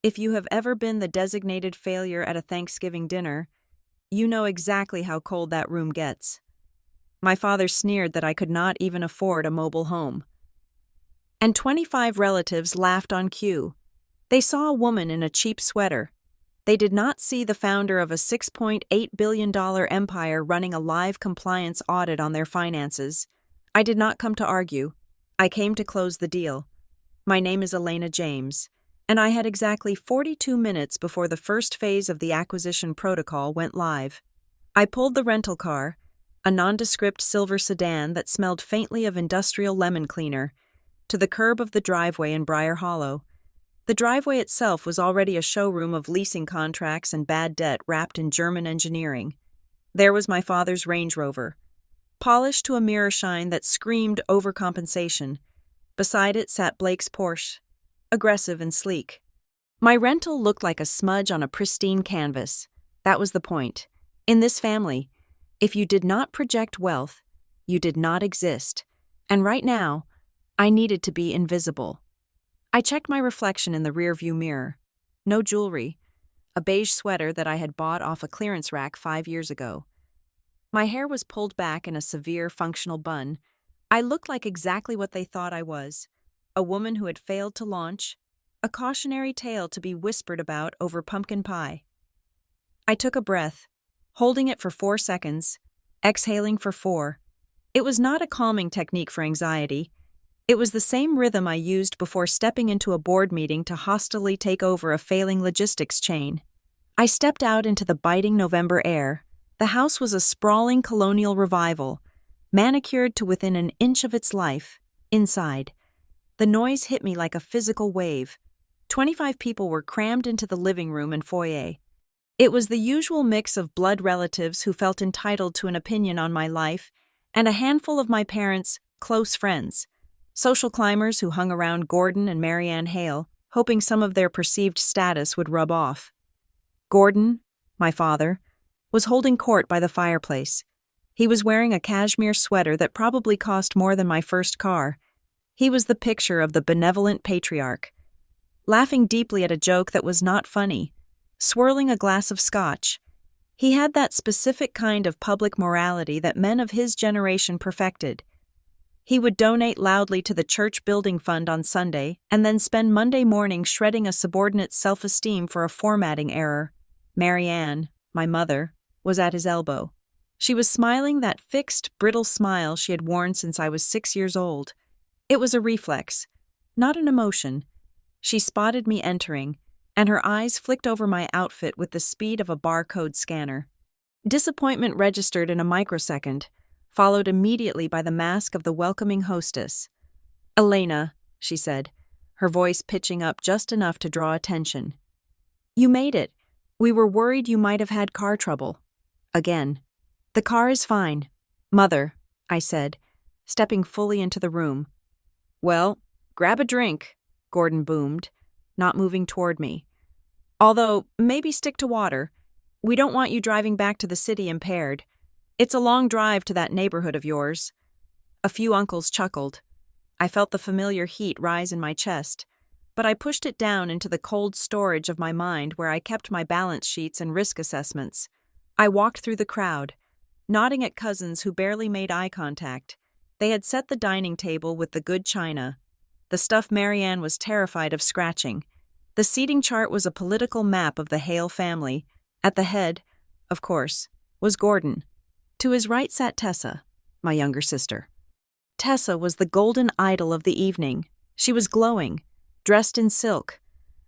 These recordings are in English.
If you have ever been the designated failure at a Thanksgiving dinner, you know exactly how cold that room gets. My father sneered that I could not even afford a mobile home. And 25 relatives laughed on cue. They saw a woman in a cheap sweater. They did not see the founder of a $6.8 billion empire running a live compliance audit on their finances. I did not come to argue. I came to close the deal. My name is Elena James, and I had exactly 42 minutes before the first phase of the acquisition protocol went live. I pulled the rental car, a nondescript silver sedan that smelled faintly of industrial lemon cleaner, to the curb of the driveway in Briar Hollow. The driveway itself was already a showroom of leasing contracts and bad debt wrapped in German engineering. There was my father's Range Rover, polished to a mirror shine that screamed overcompensation. Beside it sat Blake's Porsche, aggressive and sleek. My rental looked like a smudge on a pristine canvas. That was the point. In this family, if you did not project wealth, you did not exist. And right now, I needed to be invisible. I checked my reflection in the rearview mirror. No jewelry. A beige sweater that I had bought off a clearance rack 5 years ago. My hair was pulled back in a severe functional bun. I looked like exactly what they thought I was. A woman who had failed to launch. A cautionary tale to be whispered about over pumpkin pie. I took a breath, holding it for 4 seconds, exhaling for 4. It was not a calming technique for anxiety. It was the same rhythm I used before stepping into a board meeting to hostilely take over a failing logistics chain. I stepped out into the biting November air. The house was a sprawling colonial revival, manicured to within an inch of its life, inside. The noise hit me like a physical wave. 25 people were crammed into the living room and foyer. It was the usual mix of blood relatives who felt entitled to an opinion on my life, and a handful of my parents' close friends. Social climbers who hung around Gordon and Marianne Hale, hoping some of their perceived status would rub off. Gordon, my father, was holding court by the fireplace. He was wearing a cashmere sweater that probably cost more than my first car. He was the picture of the benevolent patriarch, laughing deeply at a joke that was not funny, swirling a glass of scotch. He had that specific kind of public morality that men of his generation perfected. He would donate loudly to the church building fund on Sunday and then spend Monday morning shredding a subordinate's self-esteem for a formatting error. Marianne, my mother, was at his elbow. She was smiling that fixed, brittle smile she had worn since I was 6 years old. It was a reflex, not an emotion. She spotted me entering, and her eyes flicked over my outfit with the speed of a barcode scanner. Disappointment registered in a microsecond, followed immediately by the mask of the welcoming hostess. "Elena," she said, her voice pitching up just enough to draw attention. "You made it. We were worried you might have had car trouble." Again. "The car is fine." "Mother," I said, stepping fully into the room. "Well, grab a drink," Gordon boomed, not moving toward me. "Although, maybe stick to water. We don't want you driving back to the city impaired. It's a long drive to that neighborhood of yours." A few uncles chuckled. I felt the familiar heat rise in my chest, but I pushed it down into the cold storage of my mind where I kept my balance sheets and risk assessments. I walked through the crowd, nodding at cousins who barely made eye contact. They had set the dining table with the good china, the stuff Marianne was terrified of scratching. The seating chart was a political map of the Hale family. At the head, of course, was Gordon. To his right sat Tessa, my younger sister. Tessa was the golden idol of the evening. She was glowing, dressed in silk,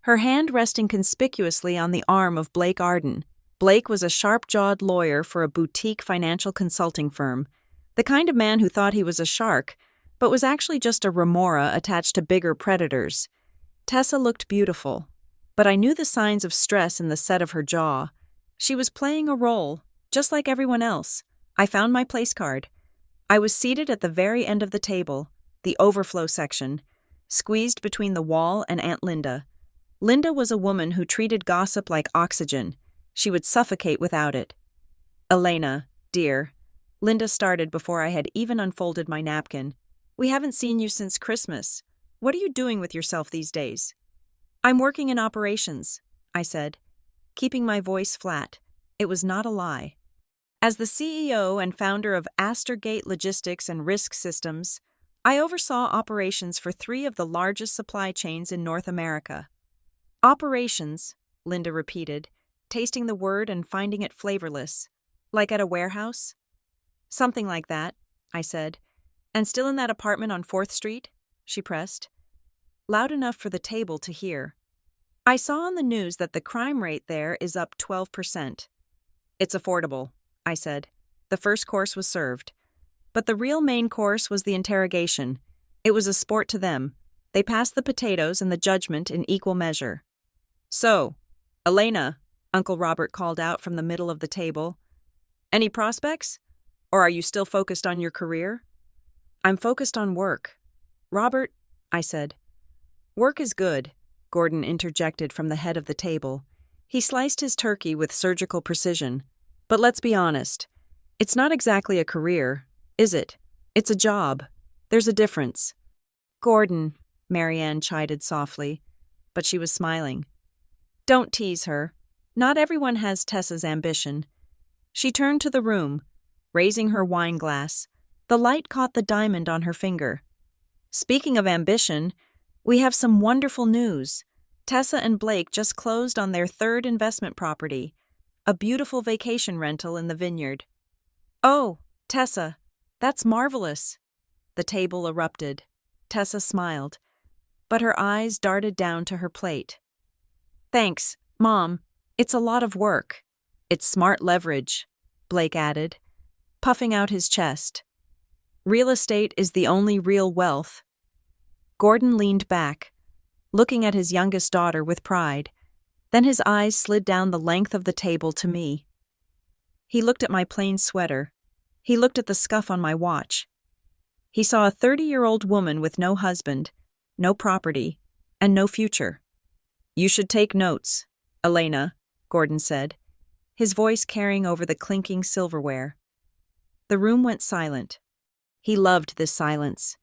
her hand resting conspicuously on the arm of Blake Arden. Blake was a sharp-jawed lawyer for a boutique financial consulting firm, the kind of man who thought he was a shark, but was actually just a remora attached to bigger predators. Tessa looked beautiful, but I knew the signs of stress in the set of her jaw. She was playing a role, just like everyone else. I found my place card. I was seated at the very end of the table, the overflow section, squeezed between the wall and Aunt Linda. Linda was a woman who treated gossip like oxygen. She would suffocate without it. "Elena, dear," Linda started before I had even unfolded my napkin. "We haven't seen you since Christmas. What are you doing with yourself these days?" I'm working in operations, I said, keeping my voice flat. It was not a lie. As the CEO and founder of Astergate Logistics and Risk Systems, I oversaw operations for 3 of the largest supply chains in North America. Operations, Linda repeated, tasting the word and finding it flavorless. Like at a warehouse? Something like that, I said. And still in that apartment on 4th Street? She pressed. Loud enough for the table to hear. I saw on the news that the crime rate there is up 12%. It's affordable, I said. The first course was served. But the real main course was the interrogation. It was a sport to them. They passed the potatoes and the judgment in equal measure. So, Elena, Uncle Robert called out from the middle of the table. Any prospects? Or are you still focused on your career? I'm focused on work. Robert, I said. Work is good, Gordon interjected from the head of the table. He sliced his turkey with surgical precision. But let's be honest. It's not exactly a career, is it? It's a job. There's a difference. Gordon, Marianne chided softly, but she was smiling. Don't tease her. Not everyone has Tessa's ambition. She turned to the room, raising her wine glass. The light caught the diamond on her finger. Speaking of ambition, we have some wonderful news. Tessa and Blake just closed on their 3rd investment property, a beautiful vacation rental in the vineyard. Oh, Tessa, that's marvelous. The table erupted. Tessa smiled, but her eyes darted down to her plate. Thanks, Mom. It's a lot of work. It's smart leverage, Blake added, puffing out his chest. Real estate is the only real wealth. Gordon leaned back, looking at his youngest daughter with pride. Then his eyes slid down the length of the table to me. He looked at my plain sweater. He looked at the scuff on my watch. He saw a 30-year-old woman with no husband, no property, and no future. You should take notes, Elena, Gordon said, his voice carrying over the clinking silverware. The room went silent. He loved this silence.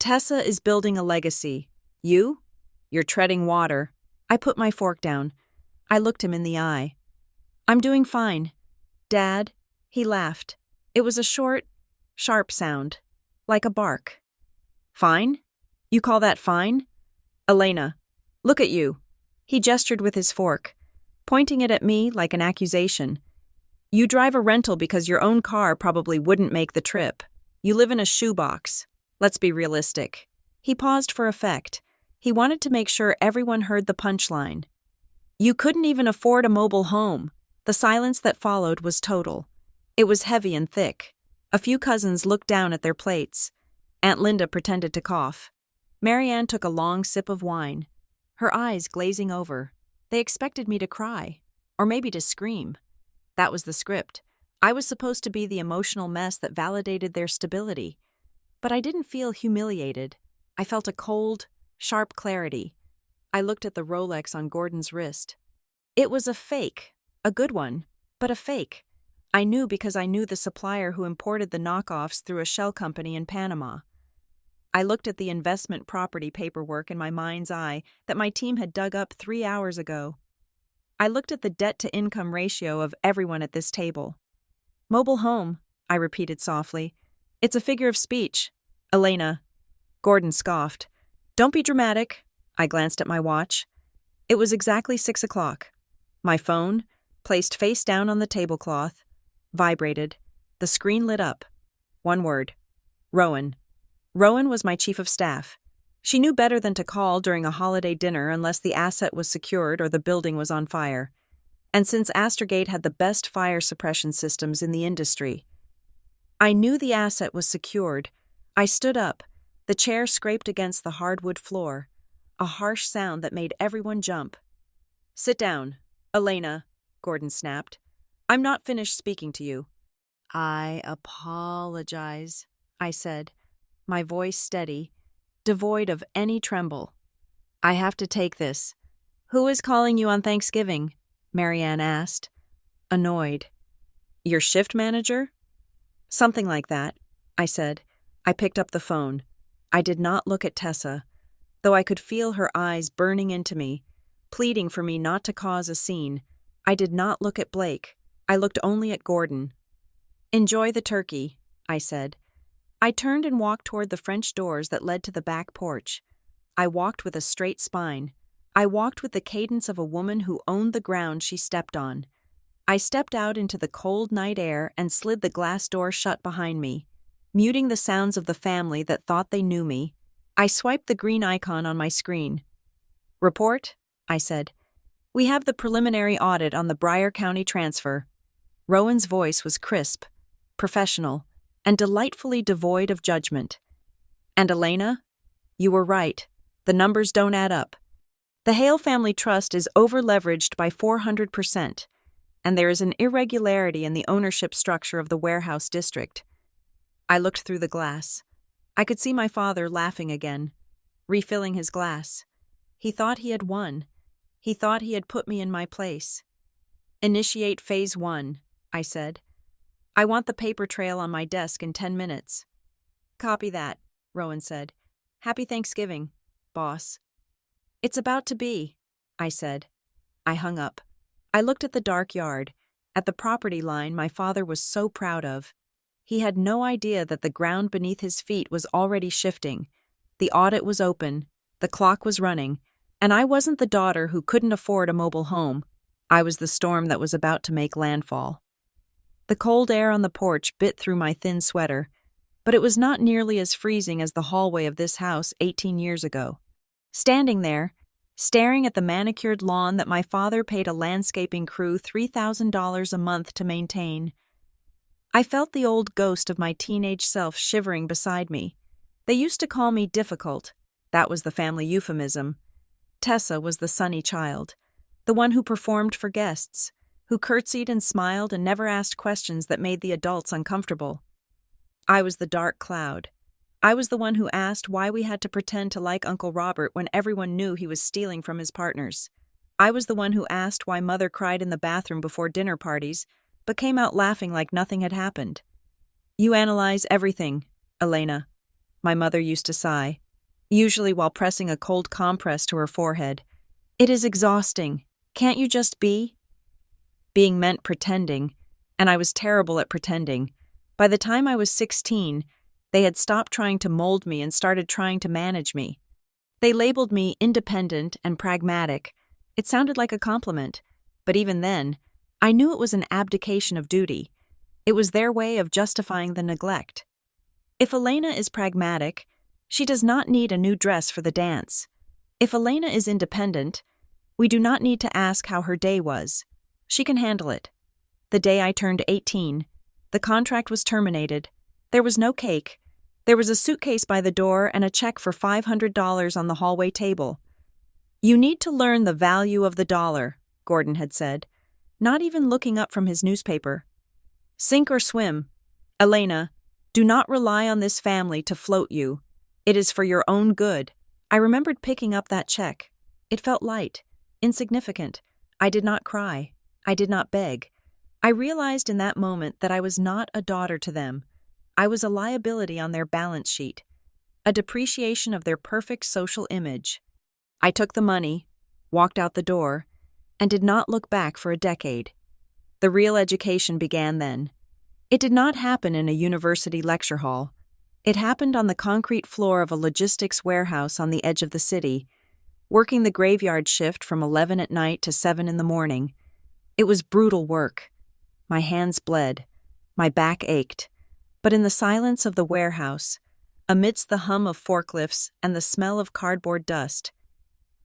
Tessa is building a legacy. You? You're treading water. I put my fork down. I looked him in the eye. I'm doing fine. Dad, he laughed. It was a short, sharp sound, like a bark. Fine? You call that fine? Elena, look at you. He gestured with his fork, pointing it at me like an accusation. You drive a rental because your own car probably wouldn't make the trip. You live in a shoebox. Let's be realistic. He paused for effect. He wanted to make sure everyone heard the punchline. You couldn't even afford a mobile home. The silence that followed was total. It was heavy and thick. A few cousins looked down at their plates. Aunt Linda pretended to cough. Marianne took a long sip of wine, her eyes glazing over. They expected me to cry, or maybe to scream. That was the script. I was supposed to be the emotional mess that validated their stability. But I didn't feel humiliated. I felt a cold, sharp clarity. I looked at the Rolex on Gordon's wrist. It was a fake, a good one, but a fake. I knew because I knew the supplier who imported the knockoffs through a shell company in Panama. I looked at the investment property paperwork in my mind's eye that my team had dug up 3 hours ago. I looked at the debt-to-income ratio of everyone at this table. Mobile home, I repeated softly. It's a figure of speech. Elena. Gordon scoffed. Don't be dramatic. I glanced at my watch. It was exactly 6 o'clock. My phone, placed face down on the tablecloth, vibrated. The screen lit up. One word. Rowan. Rowan was my chief of staff. She knew better than to call during a holiday dinner unless the asset was secured or the building was on fire. And since Astergate had the best fire suppression systems in the industry, I knew the asset was secured. I stood up. The chair scraped against the hardwood floor, a harsh sound that made everyone jump. Sit down, Elena, Gordon snapped. I'm not finished speaking to you. I apologize, I said, my voice steady, devoid of any tremble. I have to take this. Who is calling you on Thanksgiving? Marianne asked, annoyed. Your shift manager? Something like that, I said. I picked up the phone. I did not look at Tessa. Though I could feel her eyes burning into me, pleading for me not to cause a scene, I did not look at Blake. I looked only at Gordon. "Enjoy the turkey," I said. I turned and walked toward the French doors that led to the back porch. I walked with a straight spine. I walked with the cadence of a woman who owned the ground she stepped on. I stepped out into the cold night air and slid the glass door shut behind me, muting the sounds of the family that thought they knew me. I swiped the green icon on my screen. "Report," I said. "We have the preliminary audit on the Bryer County transfer." Rowan's voice was crisp, professional, and delightfully devoid of judgment. "And Elena? You were right. The numbers don't add up. The Hale Family Trust is over-leveraged by 400%, and there is an irregularity in the ownership structure of the warehouse district." I looked through the glass. I could see my father laughing again, refilling his glass. He thought he had won. He thought he had put me in my place. "Initiate Phase 1, I said. "I want the paper trail on my desk in 10 minutes. "Copy that," Rowan said. "Happy Thanksgiving, boss." "It's about to be," I said. I hung up. I looked at the dark yard, at the property line my father was so proud of. He had no idea that the ground beneath his feet was already shifting. The audit was open, the clock was running, and I wasn't the daughter who couldn't afford a mobile home. I was the storm that was about to make landfall. The cold air on the porch bit through my thin sweater, but it was not nearly as freezing as the hallway of this house 18 years ago. Standing there, staring at the manicured lawn that my father paid a landscaping crew $3,000 a month to maintain, I felt the old ghost of my teenage self shivering beside me. They used to call me difficult. That was the family euphemism. Tessa was the sunny child, the one who performed for guests, who curtsied and smiled and never asked questions that made the adults uncomfortable. I was the dark cloud. I was the one who asked why we had to pretend to like Uncle Robert when everyone knew he was stealing from his partners. I was the one who asked why Mother cried in the bathroom before dinner parties, but came out laughing like nothing had happened. "You analyze everything, Elena," my mother used to sigh, usually while pressing a cold compress to her forehead. "It is exhausting. Can't you just be?" Being meant pretending, and I was terrible at pretending. By the time I was 16, they had stopped trying to mold me and started trying to manage me. They labeled me independent and pragmatic. It sounded like a compliment, but even then, I knew it was an abdication of duty. It was their way of justifying the neglect. If Elena is pragmatic, she does not need a new dress for the dance. If Elena is independent, we do not need to ask how her day was. She can handle it. The day I turned 18, the contract was terminated. There was no cake. There was a suitcase by the door and a check for $500 on the hallway table. "You need to learn the value of the dollar," Gordon had said, not even looking up from his newspaper. "Sink or swim. Elena, do not rely on this family to float you. It is for your own good." I remembered picking up that check. It felt light, insignificant. I did not cry. I did not beg. I realized in that moment that I was not a daughter to them. I was a liability on their balance sheet, a depreciation of their perfect social image. I took the money, walked out the door, and did not look back for a decade. The real education began then. It did not happen in a university lecture hall. It happened on the concrete floor of a logistics warehouse on the edge of the city, working the graveyard shift from 11 at night to 7 in the morning. It was brutal work. My hands bled. My back ached. But in the silence of the warehouse, amidst the hum of forklifts and the smell of cardboard dust,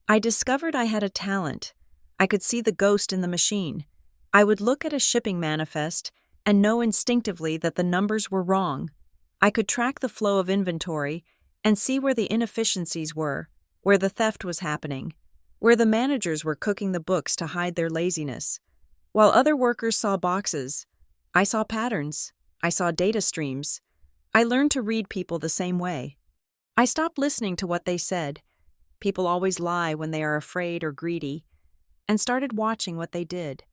I discovered I had a talent. I could see the ghost in the machine. I would look at a shipping manifest and know instinctively that the numbers were wrong. I could track the flow of inventory and see where the inefficiencies were, where the theft was happening, where the managers were cooking the books to hide their laziness. While other workers saw boxes, I saw patterns. I saw data streams. I learned to read people the same way. I stopped listening to what they said. People always lie when they are afraid or greedy, and started watching what they did.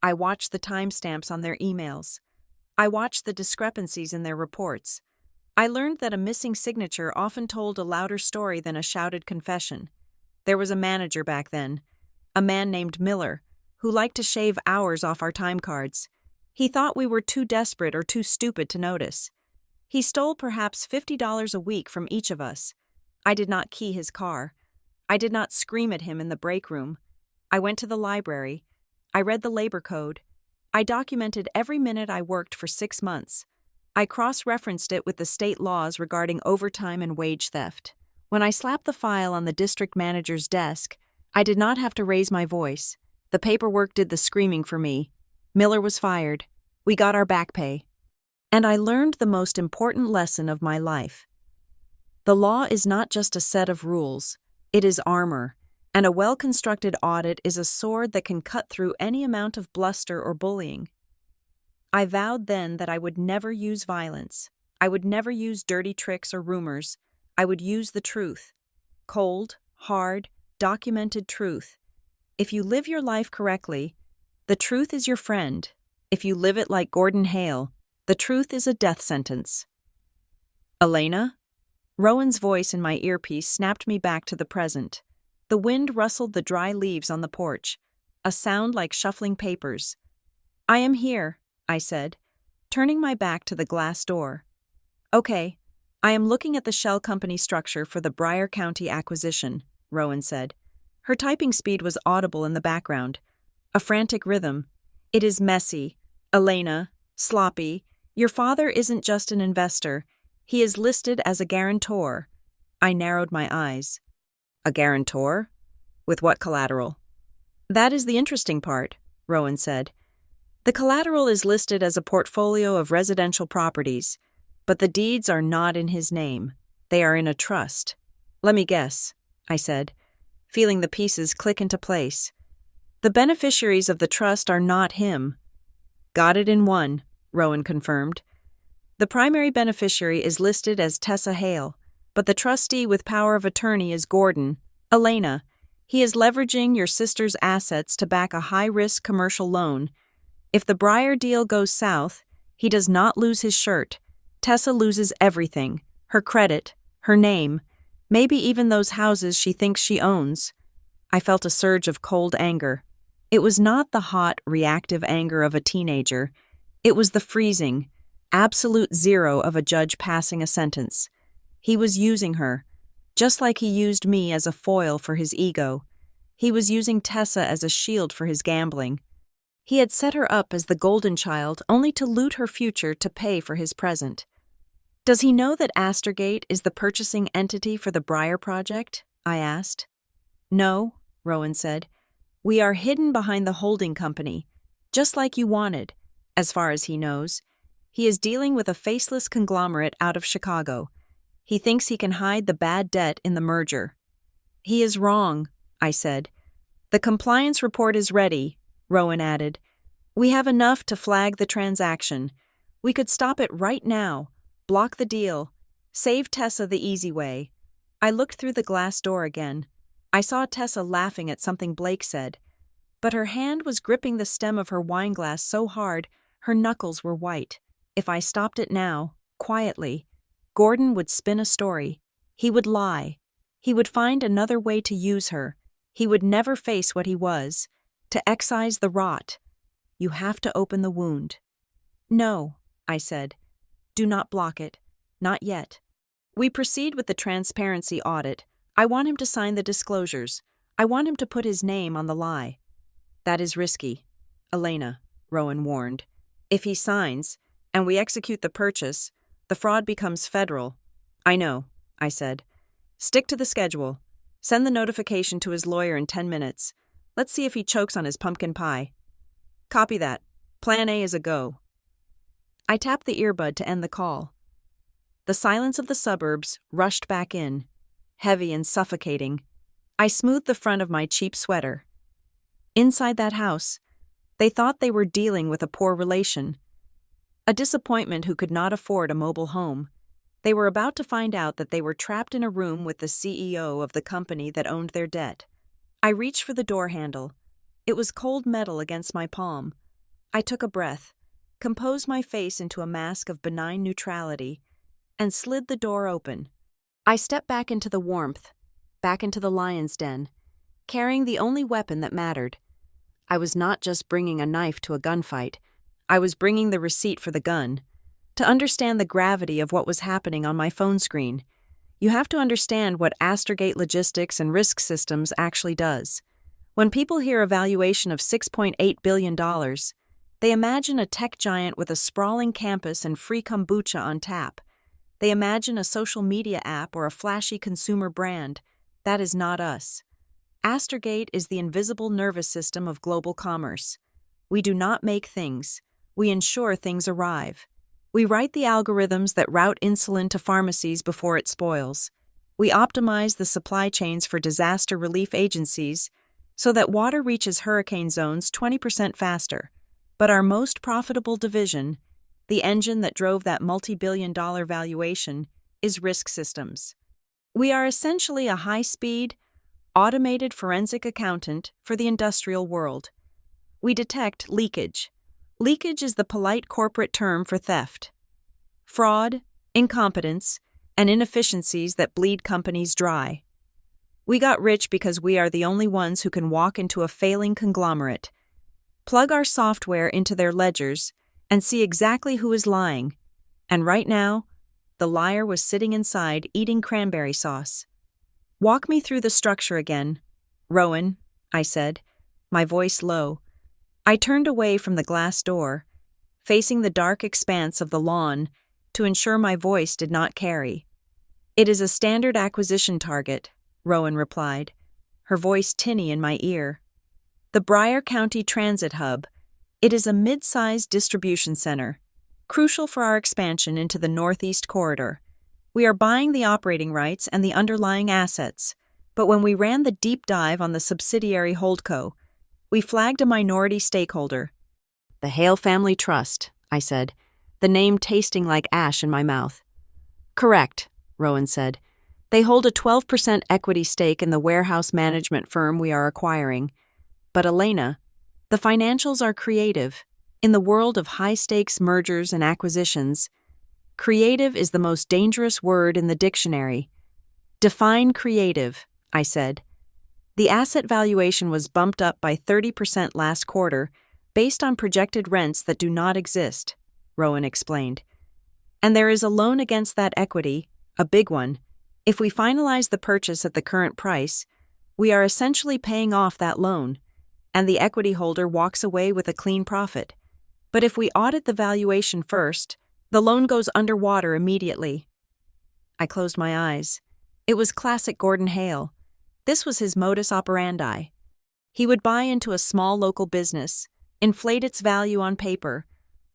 I watched the timestamps on their emails. I watched the discrepancies in their reports. I learned that a missing signature often told a louder story than a shouted confession. There was a manager back then, a man named Miller, who liked to shave hours off our time cards. He thought we were too desperate or too stupid to notice. He stole perhaps $50 a week from each of us. I did not key his car. I did not scream at him in the break room. I went to the library. I read the labor code. I documented every minute I worked for 6 months. I cross-referenced it with the state laws regarding overtime and wage theft. When I slapped the file on the district manager's desk, I did not have to raise my voice. The paperwork did the screaming for me. Miller was fired. We got our back pay. And I learned the most important lesson of my life. The law is not just a set of rules. It is armor, and a well-constructed audit is a sword that can cut through any amount of bluster or bullying. I vowed then that I would never use violence. I would never use dirty tricks or rumors. I would use the truth. Cold, hard, documented truth. If you live your life correctly, the truth is your friend. If you live it like Gordon Hale, the truth is a death sentence. Elena? Rowan's voice in my earpiece snapped me back to the present. The wind rustled the dry leaves on the porch, a sound like shuffling papers. I am here, I said, turning my back to the glass door. Okay, I am looking at the shell company structure for the Briar County acquisition, Rowan said. Her typing speed was audible in the background. A frantic rhythm. It is messy, Elena, sloppy. Your father isn't just an investor. He is listed as a guarantor. I narrowed my eyes. A guarantor? With what collateral? That is the interesting part, Rowan said. The collateral is listed as a portfolio of residential properties, but the deeds are not in his name. They are in a trust. Let me guess, I said, feeling the pieces click into place. The beneficiaries of the trust are not him. Got it in one, Rowan confirmed. The primary beneficiary is listed as Tessa Hale, but the trustee with power of attorney is Gordon. Elena, he is leveraging your sister's assets to back a high-risk commercial loan. If the Briar deal goes south, he does not lose his shirt. Tessa loses everything, her credit, her name, maybe even those houses she thinks she owns. I felt a surge of cold anger. It was not the hot, reactive anger of a teenager. It was the freezing, absolute zero of a judge passing a sentence. He was using her, just like he used me as a foil for his ego. He was using Tessa as a shield for his gambling. He had set her up as the golden child only to loot her future to pay for his present. Does he know that Astergate is the purchasing entity for the Briar project? I asked. No, Rowan said. We are hidden behind the holding company, just like you wanted, as far as he knows. He is dealing with a faceless conglomerate out of Chicago. He thinks he can hide the bad debt in the merger. He is wrong, I said. The compliance report is ready, Rowan added. We have enough to flag the transaction. We could stop it right now, block the deal, save Tessa the easy way. I looked through the glass door again. I saw Tessa laughing at something Blake said, but her hand was gripping the stem of her wineglass so hard her knuckles were white. If I stopped it now, quietly, Gordon would spin a story. He would lie. He would find another way to use her. He would never face what he was, to excise the rot. You have to open the wound. No, I said. Do not block it. Not yet. We proceed with the transparency audit. I want him to sign the disclosures. I want him to put his name on the lie. That is risky, Elena, Rowan warned. If he signs, and we execute the purchase, the fraud becomes federal. I know, I said. Stick to the schedule. Send the notification to his lawyer in 10 minutes. Let's see if he chokes on his pumpkin pie. Copy that. Plan A is a go. I tapped the earbud to end the call. The silence of the suburbs rushed back in, heavy and suffocating. I smoothed the front of my cheap sweater. Inside that house, they thought they were dealing with a poor relation, a disappointment who could not afford a mobile home. They were about to find out that they were trapped in a room with the CEO of the company that owned their debt. I reached for the door handle. It was cold metal against my palm. I took a breath, composed my face into a mask of benign neutrality, and slid the door open. I stepped back into the warmth, back into the lion's den, carrying the only weapon that mattered. I was not just bringing a knife to a gunfight. I was bringing the receipt for the gun. To understand the gravity of what was happening on my phone screen, you have to understand what Astergate Logistics and Risk Systems actually does. When people hear a valuation of $6.8 billion, they imagine a tech giant with a sprawling campus and free kombucha on tap. They imagine a social media app or a flashy consumer brand. That is not us. Astergate is the invisible nervous system of global commerce. We do not make things. We ensure things arrive. We write the algorithms that route insulin to pharmacies before it spoils. We optimize the supply chains for disaster relief agencies so that water reaches hurricane zones 20% faster. But our most profitable division, the engine that drove that multi-billion-dollar valuation, is Risk Systems. We are essentially a high-speed, automated forensic accountant for the industrial world. We detect leakage. Leakage is the polite corporate term for theft. Fraud, incompetence, and inefficiencies that bleed companies dry. We got rich because we are the only ones who can walk into a failing conglomerate, plug our software into their ledgers, and see exactly who is lying. And right now, the liar was sitting inside eating cranberry sauce. "Walk me through the structure again, Rowan," I said, my voice low. I turned away from the glass door, facing the dark expanse of the lawn to ensure my voice did not carry. "It is a standard acquisition target," Rowan replied, her voice tinny in my ear. "The Bryan County Transit Hub. It is a mid-sized distribution center, crucial for our expansion into the Northeast Corridor. We are buying the operating rights and the underlying assets, but when we ran the deep dive on the subsidiary holdco, we flagged a minority stakeholder." "The Hale Family Trust," I said, the name tasting like ash in my mouth. "Correct," Rowan said. "They hold a 12% equity stake in the warehouse management firm we are acquiring. But Elena, the financials are creative. In the world of high-stakes mergers and acquisitions, creative is the most dangerous word in the dictionary. Define creative," I said. "The asset valuation was bumped up by 30% last quarter based on projected rents that do not exist," Rowan explained. "And there is a loan against that equity, a big one. If we finalize the purchase at the current price, we are essentially paying off that loan, and the equity holder walks away with a clean profit. But if we audit the valuation first, the loan goes underwater immediately." I closed my eyes. It was classic Gordon Hale. This was his modus operandi. He would buy into a small local business, inflate its value on paper,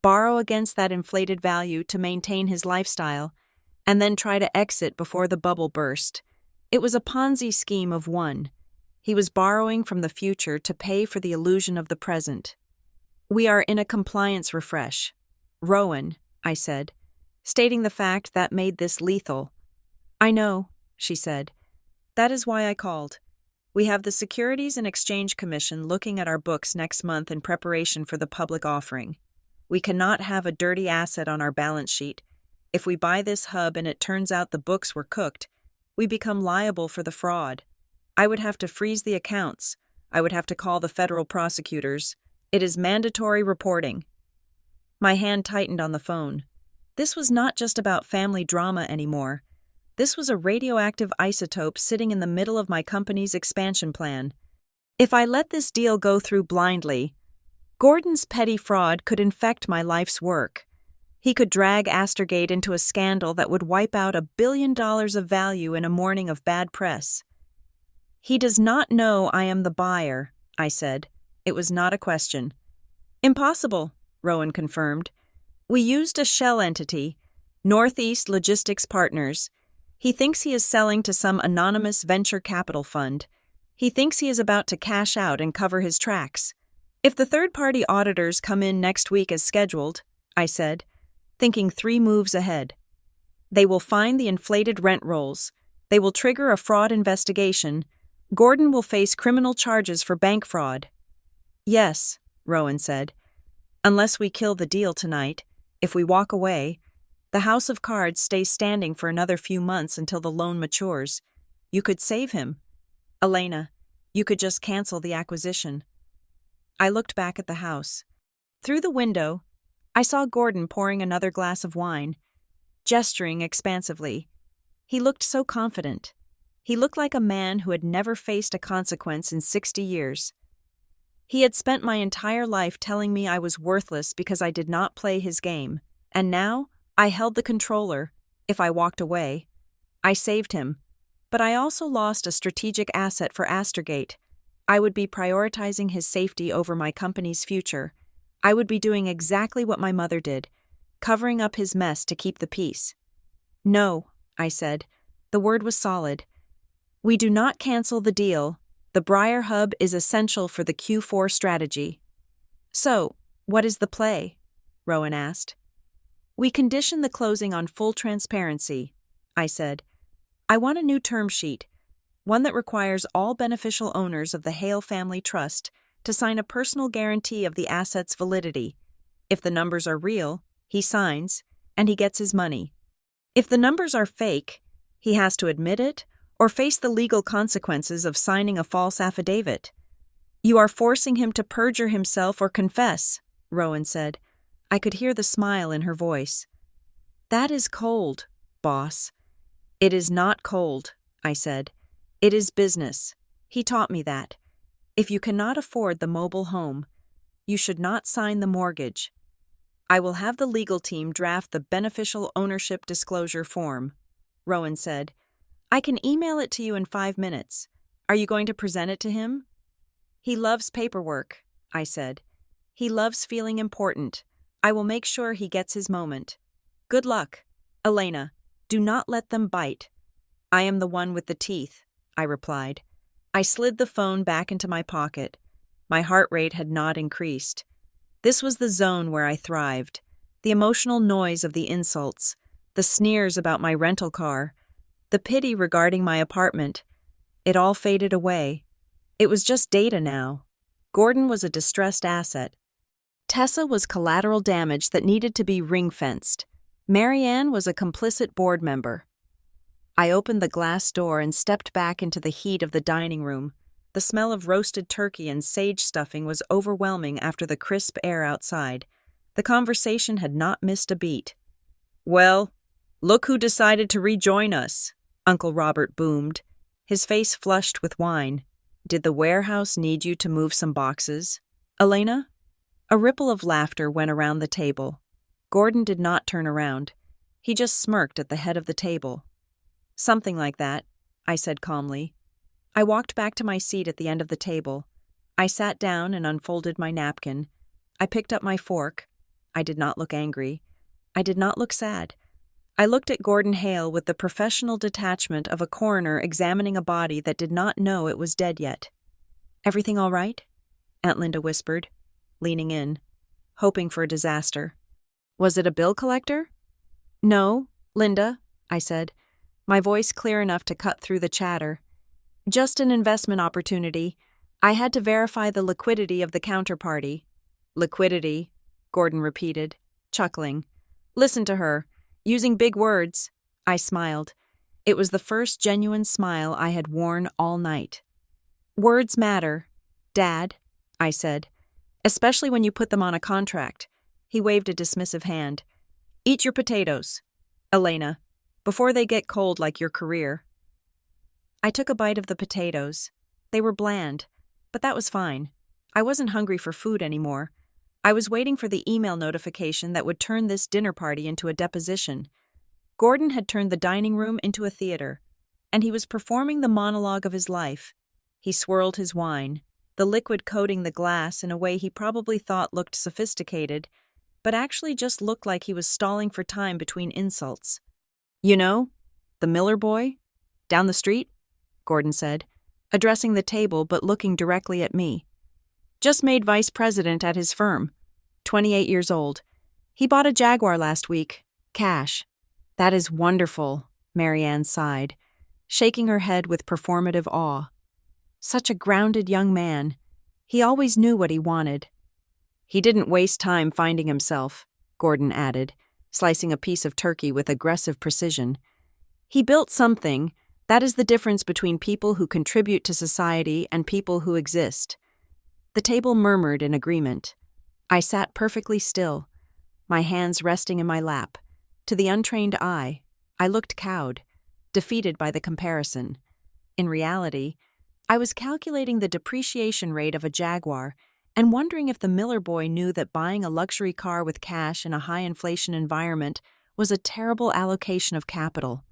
borrow against that inflated value to maintain his lifestyle, and then try to exit before the bubble burst. It was a Ponzi scheme of one. He was borrowing from the future to pay for the illusion of the present. "We are in a compliance refresh, Rowan," I said, stating the fact that made this lethal. "I know," she said. "That is why I called. We have the Securities and Exchange Commission looking at our books next month in preparation for the public offering. We cannot have a dirty asset on our balance sheet. If we buy this hub and it turns out the books were cooked, we become liable for the fraud. I would have to freeze the accounts. I would have to call the federal prosecutors. It is mandatory reporting." My hand tightened on the phone. This was not just about family drama anymore. This was a radioactive isotope sitting in the middle of my company's expansion plan. If I let this deal go through blindly, Gordon's petty fraud could infect my life's work. He could drag Astergate into a scandal that would wipe out $1 billion of value in a morning of bad press. "He does not know I am the buyer," I said. It was not a question. "Impossible," Rowan confirmed. "We used a shell entity, Northeast Logistics Partners. He thinks he is selling to some anonymous venture capital fund. He thinks he is about to cash out and cover his tracks. If the third-party auditors come in next week as scheduled," I said, thinking 3 moves ahead, "they will find the inflated rent rolls. They will trigger a fraud investigation. Gordon will face criminal charges for bank fraud." "Yes," Rowan said. "Unless we kill the deal tonight, if we walk away, The house of cards stays standing for another few months until the loan matures. You could save him. Elena, you could just cancel the acquisition. I looked back at the house. Through the window, I saw Gordon pouring another glass of wine, gesturing expansively. He looked so confident. He looked like a man who had never faced a consequence in 60 years. He had spent my entire life telling me I was worthless because I did not play his game, and now I held the controller. If I walked away, I saved him. But I also lost a strategic asset for Astergate. I would be prioritizing his safety over my company's future. I would be doing exactly what my mother did, covering up his mess to keep the peace. No, I said. The word was solid. We do not cancel the deal. The Briar Hub is essential for the Q4 strategy. So, what is the play? Rowan asked. We condition the closing on full transparency, I said. I want a new term sheet, one that requires all beneficial owners of the Hale Family Trust to sign a personal guarantee of the asset's validity. If the numbers are real, he signs, and he gets his money. If the numbers are fake, he has to admit it or face the legal consequences of signing a false affidavit. You are forcing him to perjure himself or confess, Rowan said. I could hear the smile in her voice. That is cold, boss. It is not cold, I said. It is business. He taught me that. If you cannot afford the mobile home, you should not sign the mortgage. I will have the legal team draft the beneficial ownership disclosure form, Rowan said. I can email it to you in 5 minutes. Are you going to present it to him? He loves paperwork, I said. He loves feeling important. I will make sure he gets his moment. Good luck. Elena, do not let them bite. I am the one with the teeth, I replied. I slid the phone back into my pocket. My heart rate had not increased. This was the zone where I thrived. The emotional noise of the insults, the sneers about my rental car, the pity regarding my apartment. It all faded away. It was just data now. Gordon was a distressed asset. Tessa was collateral damage that needed to be ring-fenced. Marianne was a complicit board member. I opened the glass door and stepped back into the heat of the dining room. The smell of roasted turkey and sage stuffing was overwhelming after the crisp air outside. The conversation had not missed a beat. Well, look who decided to rejoin us, Uncle Robert boomed, his face flushed with wine. Did the warehouse need you to move some boxes, Elena? A ripple of laughter went around the table. Gordon did not turn around. He just smirked at the head of the table. Something like that, I said calmly. I walked back to my seat at the end of the table. I sat down and unfolded my napkin. I picked up my fork. I did not look angry. I did not look sad. I looked at Gordon Hale with the professional detachment of a coroner examining a body that did not know it was dead yet. Everything all right? Aunt Linda whispered, leaning in, hoping for a disaster. Was it a bill collector? No, Linda, I said, my voice clear enough to cut through the chatter. Just an investment opportunity. I had to verify the liquidity of the counterparty. Liquidity, Gordon repeated, chuckling. Listen to her. Using big words. I smiled. It was the first genuine smile I had worn all night. Words matter, Dad, I said, especially when you put them on a contract. He waved a dismissive hand. Eat your potatoes, Elena, before they get cold like your career. I took a bite of the potatoes. They were bland, but that was fine. I wasn't hungry for food anymore. I was waiting for the email notification that would turn this dinner party into a deposition. Gordon had turned the dining room into a theater, and he was performing the monologue of his life. He swirled his wine, the liquid coating the glass in a way he probably thought looked sophisticated, but actually just looked like he was stalling for time between insults. You know, the Miller boy? Down the street? Gordon said, addressing the table but looking directly at me. Just made vice president at his firm. 28 years old. He bought a Jaguar last week. Cash. That is wonderful, Marianne sighed, shaking her head with performative awe. Such a grounded young man. He always knew what he wanted. He didn't waste time finding himself, Gordon added, slicing a piece of turkey with aggressive precision. He built something. That is the difference between people who contribute to society and people who exist. The table murmured in agreement. I sat perfectly still, my hands resting in my lap. To the untrained eye, I looked cowed, defeated by the comparison. In reality, I was calculating the depreciation rate of a Jaguar and wondering if the Miller boy knew that buying a luxury car with cash in a high-inflation environment was a terrible allocation of capital.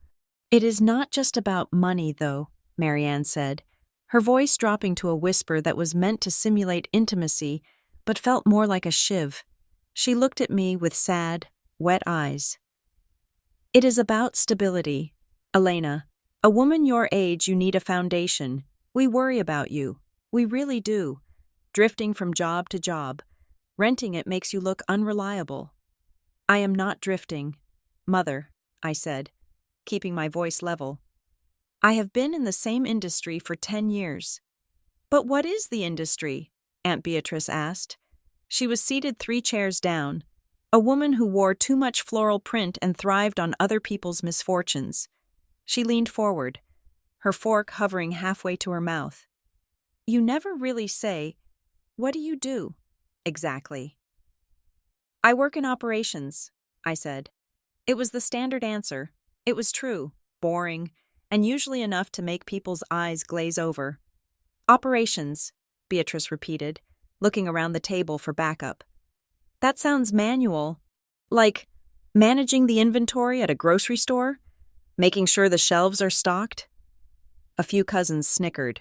"It is not just about money, though," Marianne said, her voice dropping to a whisper that was meant to simulate intimacy but felt more like a shiv. She looked at me with sad, wet eyes. "It is about stability. Elena, a woman your age, you need a foundation. We worry about you. We really do. Drifting from job to job. Renting it makes you look unreliable." "I am not drifting, Mother," I said, keeping my voice level. "I have been in the same industry for 10 years. "But what is the industry?" Aunt Beatrice asked. She was seated 3 chairs down, a woman who wore too much floral print and thrived on other people's misfortunes. She leaned forward, her fork hovering halfway to her mouth. "You never really say, what do you do, exactly?" "I work in operations," I said. It was the standard answer. It was true, boring, and usually enough to make people's eyes glaze over. "Operations," Beatrice repeated, looking around the table for backup. "That sounds manual. Like managing the inventory at a grocery store? Making sure the shelves are stocked?" A few cousins snickered.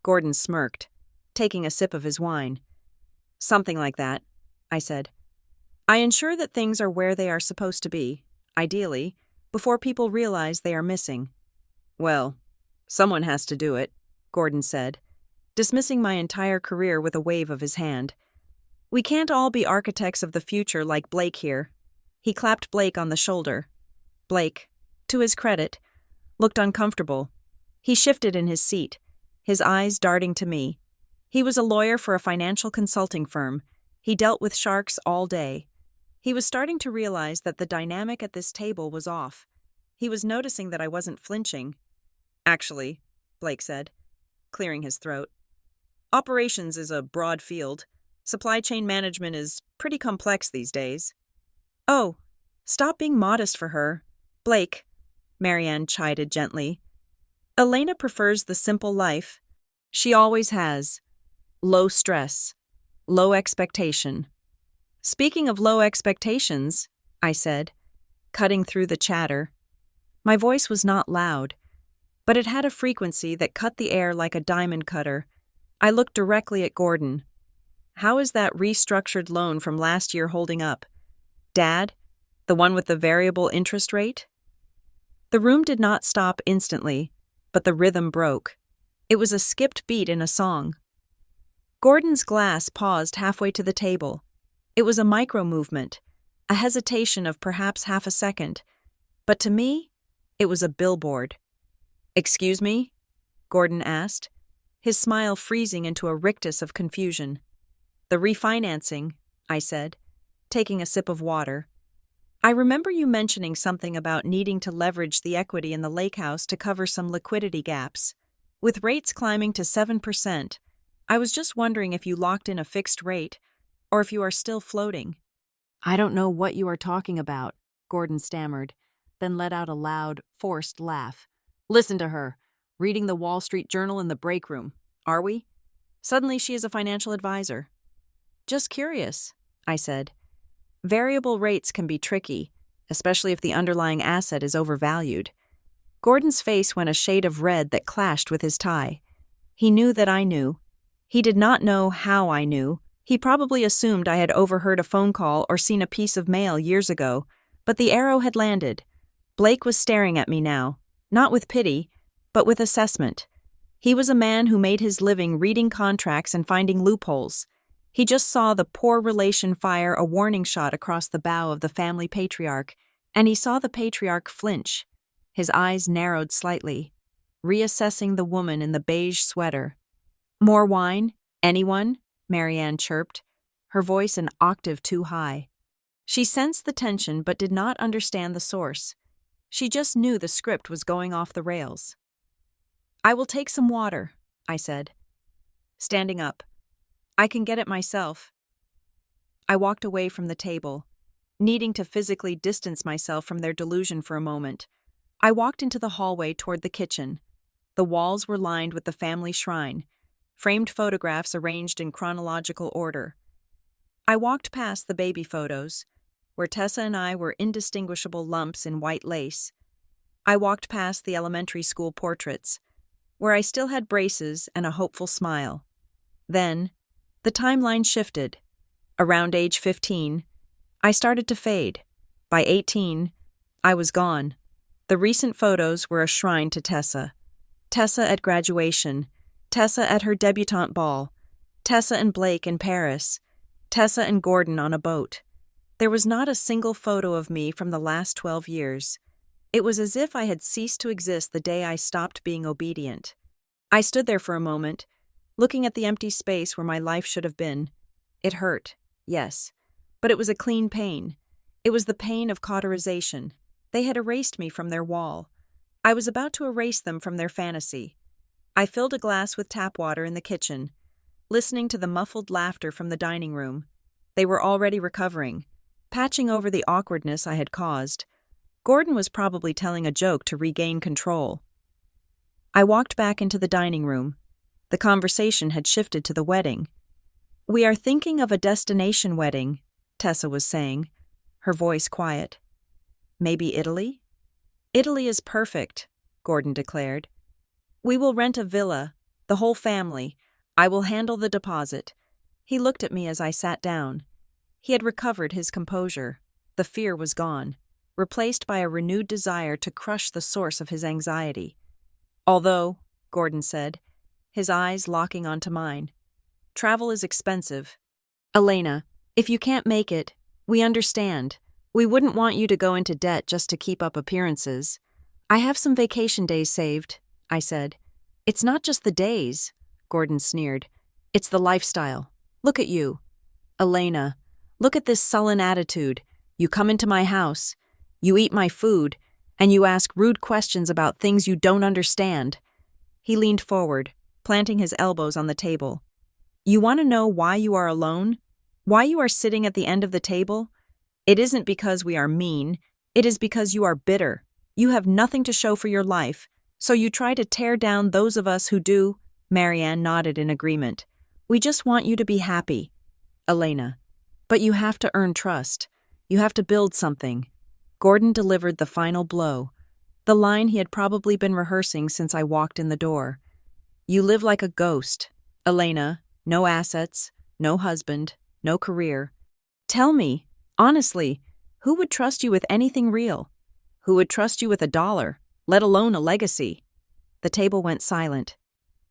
Gordon smirked, taking a sip of his wine. "Something like that," I said. "I ensure that things are where they are supposed to be, ideally, before people realize they are missing." "Well, someone has to do it," Gordon said, dismissing my entire career with a wave of his hand. "We can't all be architects of the future like Blake here." He clapped Blake on the shoulder. Blake, to his credit, looked uncomfortable. He shifted in his seat, his eyes darting to me. He was a lawyer for a financial consulting firm. He dealt with sharks all day. He was starting to realize that the dynamic at this table was off. He was noticing that I wasn't flinching. "Actually," Blake said, clearing his throat, "operations is a broad field. Supply chain management is pretty complex these days." "Oh, stop being modest for her, Blake," Marianne chided gently. "Elena prefers the simple life. She always has. Low stress, low expectation." "Speaking of low expectations," I said, cutting through the chatter. My voice was not loud, but it had a frequency that cut the air like a diamond cutter. I looked directly at Gordon. "How is that restructured loan from last year holding up? Dad, the one with the variable interest rate?" The room did not stop instantly, but the rhythm broke. It was a skipped beat in a song. Gordon's glass paused halfway to the table. It was a micro-movement, a hesitation of perhaps half a second, but to me, it was a billboard. "Excuse me?" Gordon asked, his smile freezing into a rictus of confusion. "The refinancing," I said, taking a sip of water. "I remember you mentioning something about needing to leverage the equity in the lake house to cover some liquidity gaps. With rates climbing to 7%, I was just wondering if you locked in a fixed rate, or if you are still floating." "I don't know what you are talking about," Gordon stammered, then let out a loud, forced laugh. "Listen to her, reading the Wall Street Journal in the break room, are we? Suddenly she is a financial advisor." "Just curious," I said. "Variable rates can be tricky, especially if the underlying asset is overvalued." Gordon's face went a shade of red that clashed with his tie. He knew that I knew. He did not know how I knew. He probably assumed I had overheard a phone call or seen a piece of mail years ago, but the arrow had landed. Blake was staring at me now, not with pity, but with assessment. He was a man who made his living reading contracts and finding loopholes. He just saw the poor relation fire a warning shot across the bow of the family patriarch, and he saw the patriarch flinch. His eyes narrowed slightly, reassessing the woman in the beige sweater. "More wine? Anyone?" Marianne chirped, her voice an octave too high. She sensed the tension but did not understand the source. She just knew the script was going off the rails. "I will take some water," I said, standing up. "I can get it myself." I walked away from the table, needing to physically distance myself from their delusion for a moment. I walked into the hallway toward the kitchen. The walls were lined with the family shrine, framed photographs arranged in chronological order. I walked past the baby photos, where Tessa and I were indistinguishable lumps in white lace. I walked past the elementary school portraits, where I still had braces and a hopeful smile. Then, the timeline shifted. Around age 15, I started to fade. By 18, I was gone. The recent photos were a shrine to Tessa. Tessa at graduation, Tessa at her debutante ball, Tessa and Blake in Paris, Tessa and Gordon on a boat. There was not a single photo of me from the last 12 years. It was as if I had ceased to exist the day I stopped being obedient. I stood there for a moment, looking at the empty space where my life should have been. It hurt, yes, but it was a clean pain. It was the pain of cauterization. They had erased me from their wall. I was about to erase them from their fantasy. I filled a glass with tap water in the kitchen, listening to the muffled laughter from the dining room. They were already recovering, patching over the awkwardness I had caused. Gordon was probably telling a joke to regain control. I walked back into the dining room. The conversation had shifted to the wedding. "We are thinking of a destination wedding," Tessa was saying, her voice quiet. "Maybe Italy?" "Italy is perfect," Gordon declared. "We will rent a villa, the whole family. I will handle the deposit." He looked at me as I sat down. He had recovered his composure. The fear was gone, replaced by a renewed desire to crush the source of his anxiety. "Although," Gordon said, his eyes locking onto mine, "travel is expensive. Elena, if you can't make it, we understand. We wouldn't want you to go into debt just to keep up appearances." "I have some vacation days saved," I said. "It's not just the days," Gordon sneered. "It's the lifestyle. Look at you. Elena, look at this sullen attitude. You come into my house, you eat my food, and you ask rude questions about things you don't understand." He leaned forward, planting his elbows on the table. "You want to know why you are alone? Why you are sitting at the end of the table? It isn't because we are mean. It is because you are bitter. You have nothing to show for your life, so you try to tear down those of us who do." Marianne nodded in agreement. "We just want you to be happy, Elena. But you have to earn trust. You have to build something." Gordon delivered the final blow, the line he had probably been rehearsing since I walked in the door. "You live like a ghost, Elena. No assets, no husband, no career. Tell me, honestly, who would trust you with anything real? Who would trust you with $1, let alone a legacy?" The table went silent.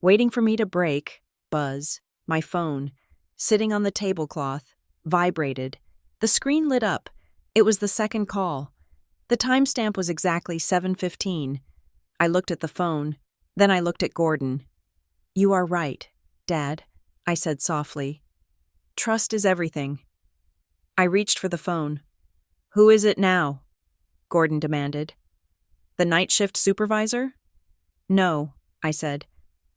Waiting for me to break, buzz, my phone, sitting on the tablecloth, vibrated. The screen lit up. It was the second call. The timestamp was exactly 7:15. I looked at the phone, then I looked at Gordon. "You are right, Dad," I said softly. "Trust is everything." I reached for the phone. "Who is it now?" Gordon demanded. "The night shift supervisor?" "No," I said,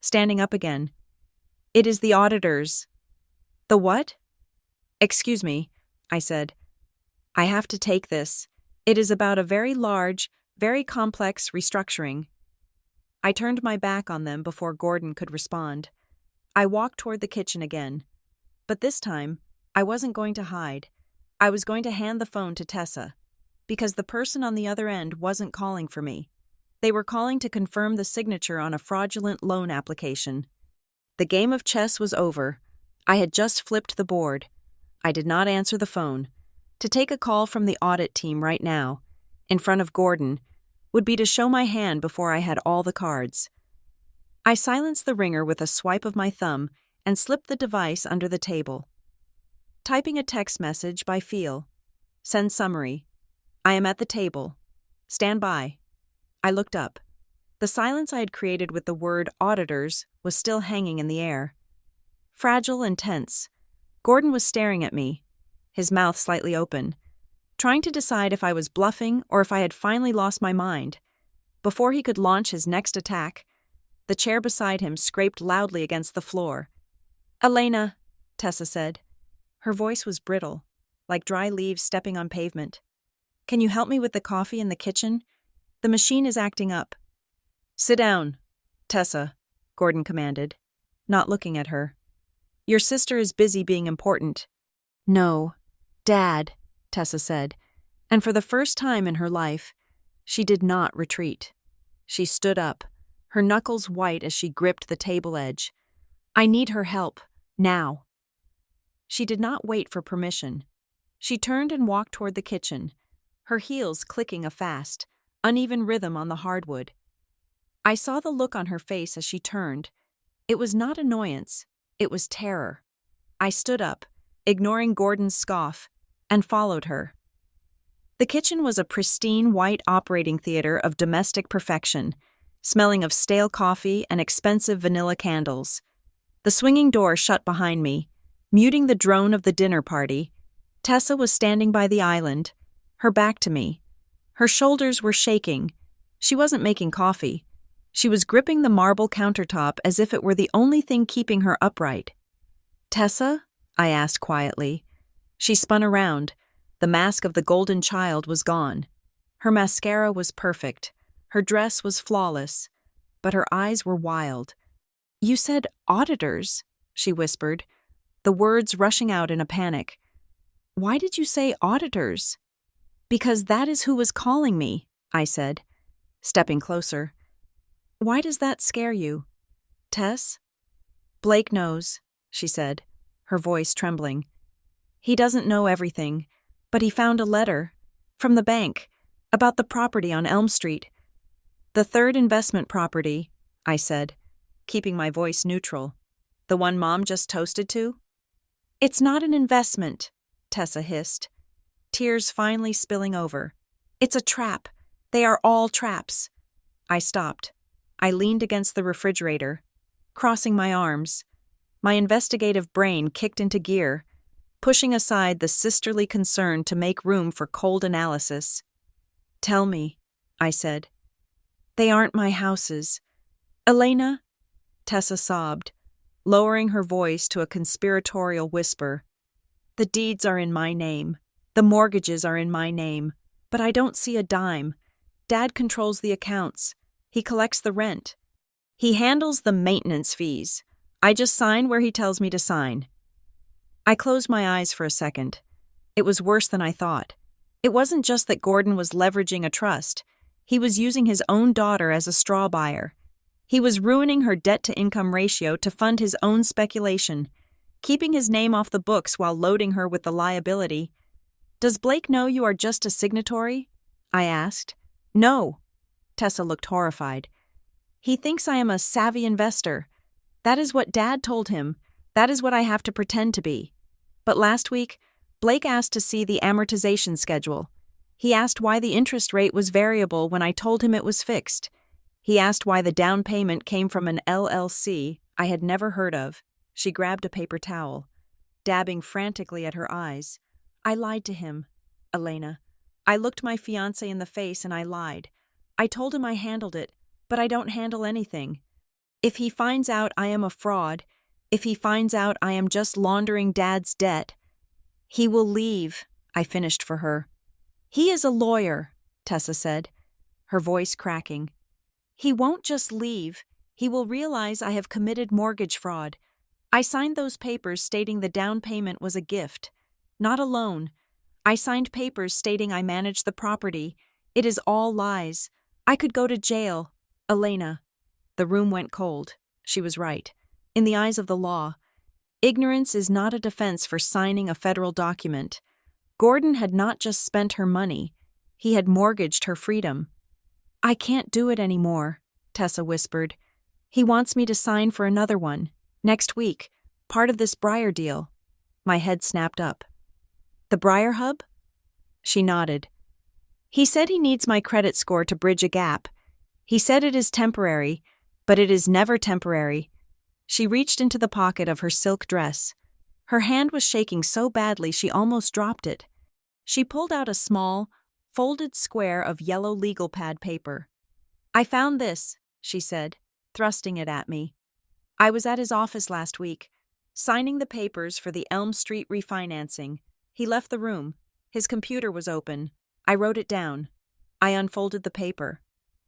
standing up again. "It is the auditors." "The what?" "Excuse me," I said. "I have to take this. It is about a very large, very complex restructuring." I turned my back on them before Gordon could respond. I walked toward the kitchen again. But this time, I wasn't going to hide. I was going to hand the phone to Tessa, because the person on the other end wasn't calling for me. They were calling to confirm the signature on a fraudulent loan application. The game of chess was over. I had just flipped the board. I did not answer the phone. To take a call from the audit team right now, in front of Gordon, would be to show my hand before I had all the cards. I silenced the ringer with a swipe of my thumb and slipped the device under the table. Typing a text message by feel. Send summary. I am at the table. Stand by. I looked up. The silence I had created with the word auditors was still hanging in the air. Fragile and tense, Gordon was staring at me, his mouth slightly open. trying to decide if I was bluffing or if I had finally lost my mind. Before he could launch his next attack, the chair beside him scraped loudly against the floor. "Elena," Tessa said. Her voice was brittle, like dry leaves stepping on pavement. "Can you help me with the coffee in the kitchen? The machine is acting up." "Sit down, Tessa," Gordon commanded, not looking at her. "Your sister is busy being important." "No, Dad," Tessa said, and for the first time in her life, she did not retreat. She stood up, her knuckles white as she gripped the table edge. "I need her help, now." She did not wait for permission. She turned and walked toward the kitchen, her heels clicking a fast, uneven rhythm on the hardwood. I saw the look on her face as she turned. It was not annoyance, it was terror. I stood up, ignoring Gordon's scoff, and followed her. The kitchen was a pristine white operating theater of domestic perfection, smelling of stale coffee and expensive vanilla candles. The swinging door shut behind me, muting the drone of the dinner party. Tessa was standing by the island, her back to me. Her shoulders were shaking. She wasn't making coffee. She was gripping the marble countertop as if it were the only thing keeping her upright. "Tessa?" I asked quietly. She spun around. The mask of the golden child was gone. Her mascara was perfect. Her dress was flawless. But her eyes were wild. "You said auditors," she whispered, the words rushing out in a panic. "Why did you say auditors?" "Because that is who was calling me," I said, stepping closer. "Why does that scare you, Tess?" "Blake knows," she said, her voice trembling. "He doesn't know everything, but he found a letter from the bank about the property on Elm Street." "The third investment property," I said, keeping my voice neutral. "The one Mom just toasted to?" "It's not an investment," Tessa hissed, tears finally spilling over. "It's a trap. They are all traps." I stopped. I leaned against the refrigerator, crossing my arms. My investigative brain kicked into gear, pushing aside the sisterly concern to make room for cold analysis. "Tell me," I said. "They aren't my houses." "Elena?" Tessa sobbed, lowering her voice to a conspiratorial whisper. "The deeds are in my name. The mortgages are in my name. But I don't see a dime. Dad controls the accounts. He collects the rent. He handles the maintenance fees. I just sign where he tells me to sign." I closed my eyes for a second. It was worse than I thought. It wasn't just that Gordon was leveraging a trust. He was using his own daughter as a straw buyer. He was ruining her debt-to-income ratio to fund his own speculation, keeping his name off the books while loading her with the liability. "Does Blake know you are just a signatory?" I asked. "No." Tessa looked horrified. "He thinks I am a savvy investor. That is what Dad told him. That is what I have to pretend to be. But last week, Blake asked to see the amortization schedule. He asked why the interest rate was variable when I told him it was fixed. He asked why the down payment came from an LLC I had never heard of." She grabbed a paper towel, dabbing frantically at her eyes. "I lied to him, Elena. I looked my fiancé in the face and I lied. I told him I handled it, but I don't handle anything. If he finds out I am a fraud, if he finds out I am just laundering Dad's debt, he will leave," I finished for her. "He is a lawyer," Tessa said, her voice cracking. "He won't just leave. He will realize I have committed mortgage fraud. I signed those papers stating the down payment was a gift, not a loan. I signed papers stating I managed the property. It is all lies. I could go to jail, Elena." The room went cold. She was right. In the eyes of the law, ignorance is not a defense for signing a federal document. Gordon had not just spent her money. He had mortgaged her freedom. "I can't do it anymore," Tessa whispered. "He wants me to sign for another one, next week, part of this Briar deal." My head snapped up. "The Briar Hub?" She nodded. "He said he needs my credit score to bridge a gap. He said it is temporary, but it is never temporary." She reached into the pocket of her silk dress. Her hand was shaking so badly she almost dropped it. She pulled out a small, folded square of yellow legal pad paper. "I found this," she said, thrusting it at me. "I was at his office last week, signing the papers for the Elm Street refinancing. He left the room. His computer was open. I wrote it down." I unfolded the paper.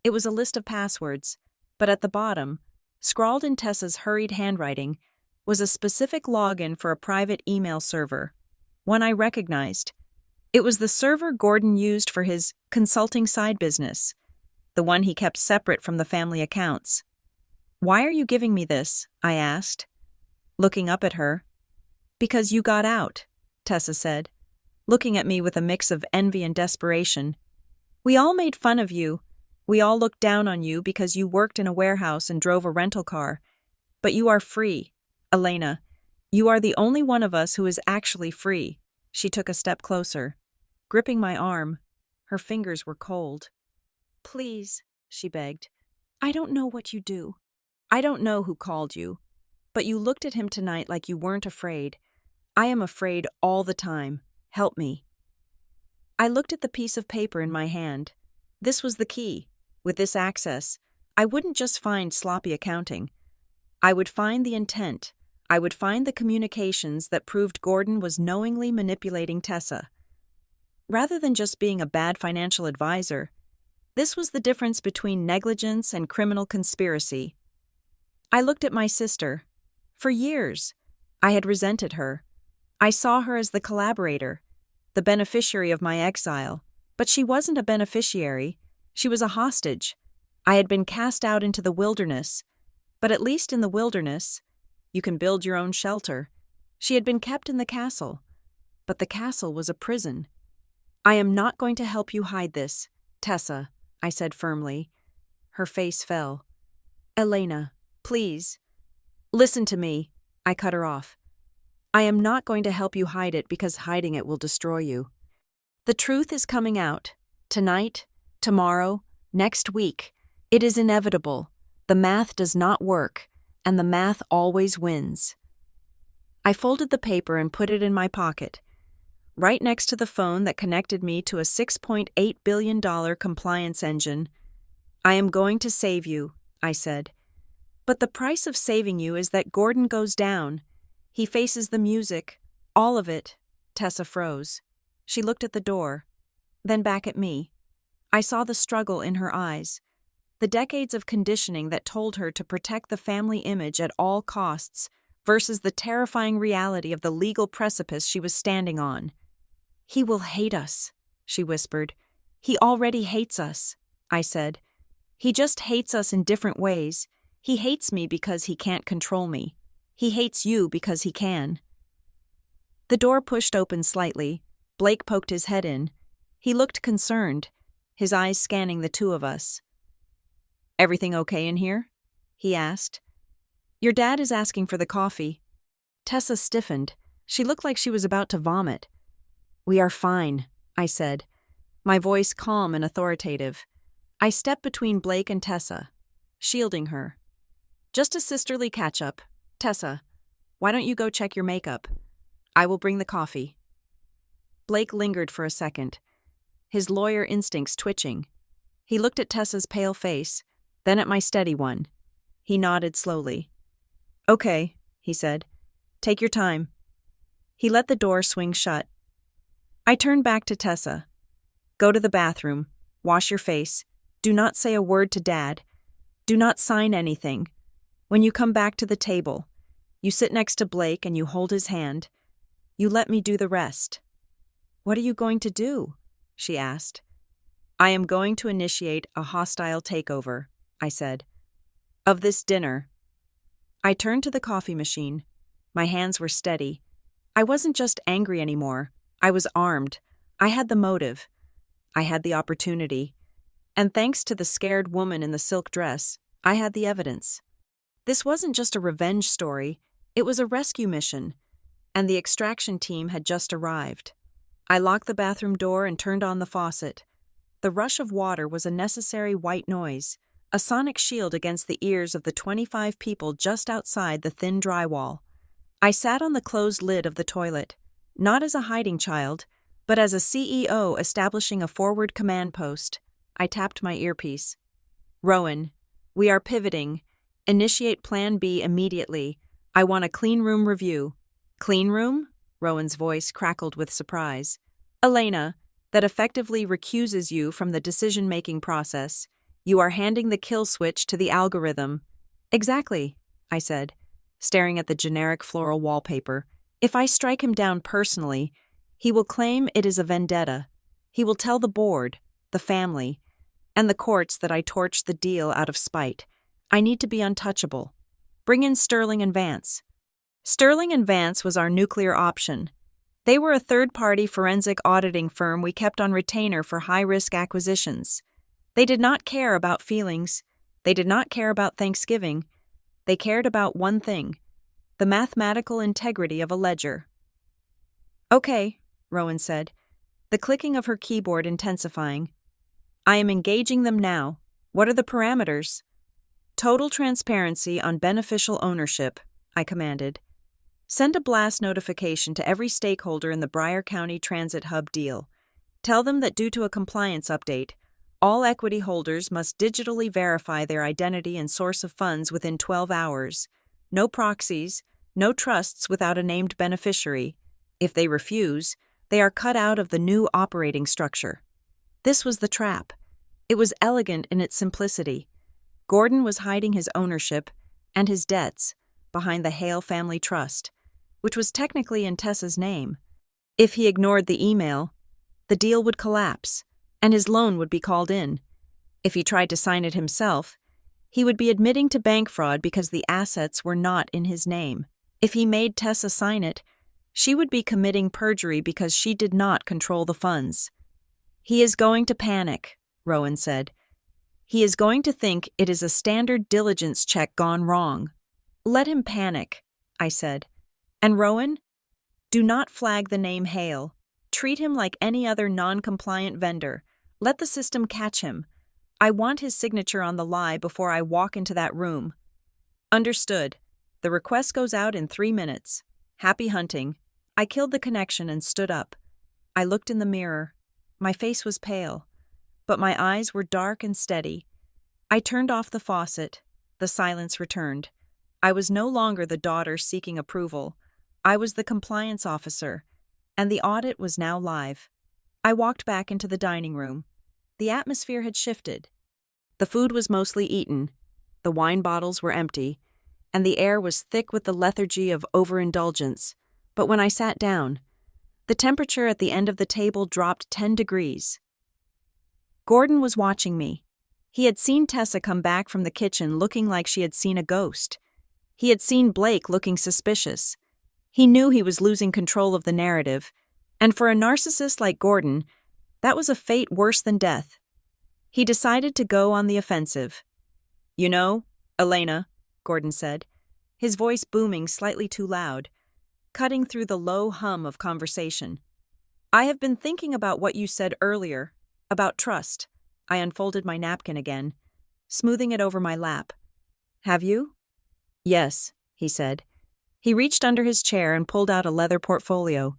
It was a list of passwords, but at the bottom, scrawled in Tessa's hurried handwriting, was a specific login for a private email server, one I recognized. It was the server Gordon used for his consulting side business, the one he kept separate from the family accounts. "Why are you giving me this?" I asked, looking up at her. "Because you got out," Tessa said, looking at me with a mix of envy and desperation. "We all made fun of you. We all looked down on you because you worked in a warehouse and drove a rental car. But you are free, Elena. You are the only one of us who is actually free." She took a step closer, gripping my arm. Her fingers were cold. "Please," she begged. "I don't know what you do. I don't know who called you. But you looked at him tonight like you weren't afraid. I am afraid all the time. Help me." I looked at the piece of paper in my hand. This was the key. With this access, I wouldn't just find sloppy accounting. I would find the intent. I would find the communications that proved Gordon was knowingly manipulating Tessa. Rather than just being a bad financial advisor, this was the difference between negligence and criminal conspiracy. I looked at my sister. For years, I had resented her. I saw her as the collaborator, the beneficiary of my exile. But she wasn't a beneficiary. She was a hostage. I had been cast out into the wilderness. But at least in the wilderness, you can build your own shelter. She had been kept in the castle. But the castle was a prison. "I am not going to help you hide this, Tessa," I said firmly. Her face fell. "Elena, please. Listen to me," I cut her off. "I am not going to help you hide it because hiding it will destroy you. The truth is coming out. Tonight, tomorrow, next week. It is inevitable. The math does not work, and the math always wins." I folded the paper and put it in my pocket, right next to the phone that connected me to a $6.8 billion compliance engine. "I am going to save you," I said. "But the price of saving you is that Gordon goes down. He faces the music, all of it." Tessa froze. She looked at the door, then back at me. I saw the struggle in her eyes, the decades of conditioning that told her to protect the family image at all costs versus the terrifying reality of the legal precipice she was standing on. "He will hate us," she whispered. "He already hates us," I said. "He just hates us in different ways. He hates me because he can't control me. He hates you because he can." The door pushed open slightly. Blake poked his head in. He looked concerned, his eyes scanning the two of us. "Everything okay in here?" he asked. "Your dad is asking for the coffee." Tessa stiffened. She looked like she was about to vomit. "We are fine," I said, my voice calm and authoritative. I stepped between Blake and Tessa, shielding her. "Just a sisterly catch-up. Tessa, why don't you go check your makeup? I will bring the coffee." Blake lingered for a second, his lawyer instincts twitching. He looked at Tessa's pale face, then at my steady one. He nodded slowly. "Okay," he said. "Take your time." He let the door swing shut. I turned back to Tessa. "Go to the bathroom. Wash your face. Do not say a word to Dad. Do not sign anything. When you come back to the table, you sit next to Blake and you hold his hand. You let me do the rest." "What are you going to do?" she asked. "I am going to initiate a hostile takeover," I said. "Of this dinner." I turned to the coffee machine. My hands were steady. I wasn't just angry anymore. I was armed. I had the motive. I had the opportunity. And thanks to the scared woman in the silk dress, I had the evidence. This wasn't just a revenge story. It was a rescue mission. And the extraction team had just arrived. I locked the bathroom door and turned on the faucet. The rush of water was a necessary white noise, a sonic shield against the ears of the 25 people just outside the thin drywall. I sat on the closed lid of the toilet, not as a hiding child, But as a CEO establishing a forward command post, I tapped my earpiece. Rowan, we are pivoting. Initiate Plan B immediately. I want a clean room review. Clean room? Rowan's voice crackled with surprise. Elena, that effectively recuses you from the decision-making process. You are handing the kill switch to the algorithm. Exactly, I said, staring at the generic floral wallpaper. If I strike him down personally, he will claim it is a vendetta. He will tell the board, the family, and the courts that I torched the deal out of spite. I need to be untouchable. Bring in Sterling and Vance. Sterling and Vance was our nuclear option. They were a third-party forensic auditing firm we kept on retainer for high-risk acquisitions. They did not care about feelings. They did not care about Thanksgiving. They cared about one thing: the mathematical integrity of a ledger. Okay, Rowan said, the clicking of her keyboard intensifying. I am engaging them now. What are the parameters? Total transparency on beneficial ownership, I commanded. Send a blast notification to every stakeholder in the Broward County Transit Hub deal. Tell them that due to a compliance update, all equity holders must digitally verify their identity and source of funds within 12 hours. No proxies, no trusts without a named beneficiary. If they refuse, they are cut out of the new operating structure. This was the trap. It was elegant in its simplicity. Gordon was hiding his ownership and his debts behind the Hale Family Trust, which was technically in Tessa's name. If he ignored the email, the deal would collapse, and his loan would be called in. If he tried to sign it himself, he would be admitting to bank fraud because the assets were not in his name. If he made Tessa sign it, she would be committing perjury because she did not control the funds. He is going to panic, Rowan said. He is going to think it is a standard diligence check gone wrong. Let him panic, I said. And Rowan, do not flag the name Hale. Treat him like any other non-compliant vendor. Let the system catch him. I want his signature on the lie before I walk into that room. Understood. The request goes out in 3 minutes. Happy hunting. I killed the connection and stood up. I looked in the mirror. My face was pale, but my eyes were dark and steady. I turned off the faucet. The silence returned. I was no longer the daughter seeking approval. I was the compliance officer, and the audit was now live. I walked back into the dining room. The atmosphere had shifted. The food was mostly eaten, the wine bottles were empty, and the air was thick with the lethargy of overindulgence. But when I sat down, the temperature at the end of the table dropped 10 degrees. Gordon was watching me. He had seen Tessa come back from the kitchen looking like she had seen a ghost. He had seen Blake looking suspicious. He knew he was losing control of the narrative, and for a narcissist like Gordon, that was a fate worse than death. He decided to go on the offensive. You know, Elena, Gordon said, his voice booming slightly too loud, cutting through the low hum of conversation. I have been thinking about what you said earlier, about trust. I unfolded my napkin again, smoothing it over my lap. Have you? Yes, he said. He reached under his chair and pulled out a leather portfolio.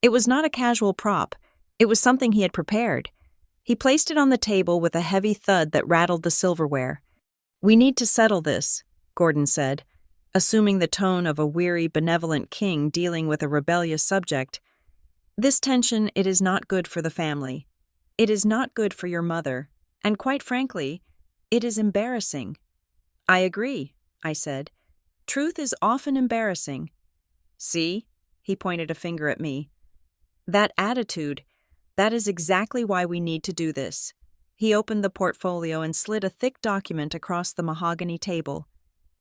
It was not a casual prop. It was something he had prepared. He placed it on the table with a heavy thud that rattled the silverware. We need to settle this, Gordon said, assuming the tone of a weary, benevolent king dealing with a rebellious subject. This tension, it is not good for the family. It is not good for your mother, and quite frankly, it is embarrassing. I agree, I said. Truth is often embarrassing. See? He pointed a finger at me. That attitude, that is exactly why we need to do this. He opened the portfolio and slid a thick document across the mahogany table.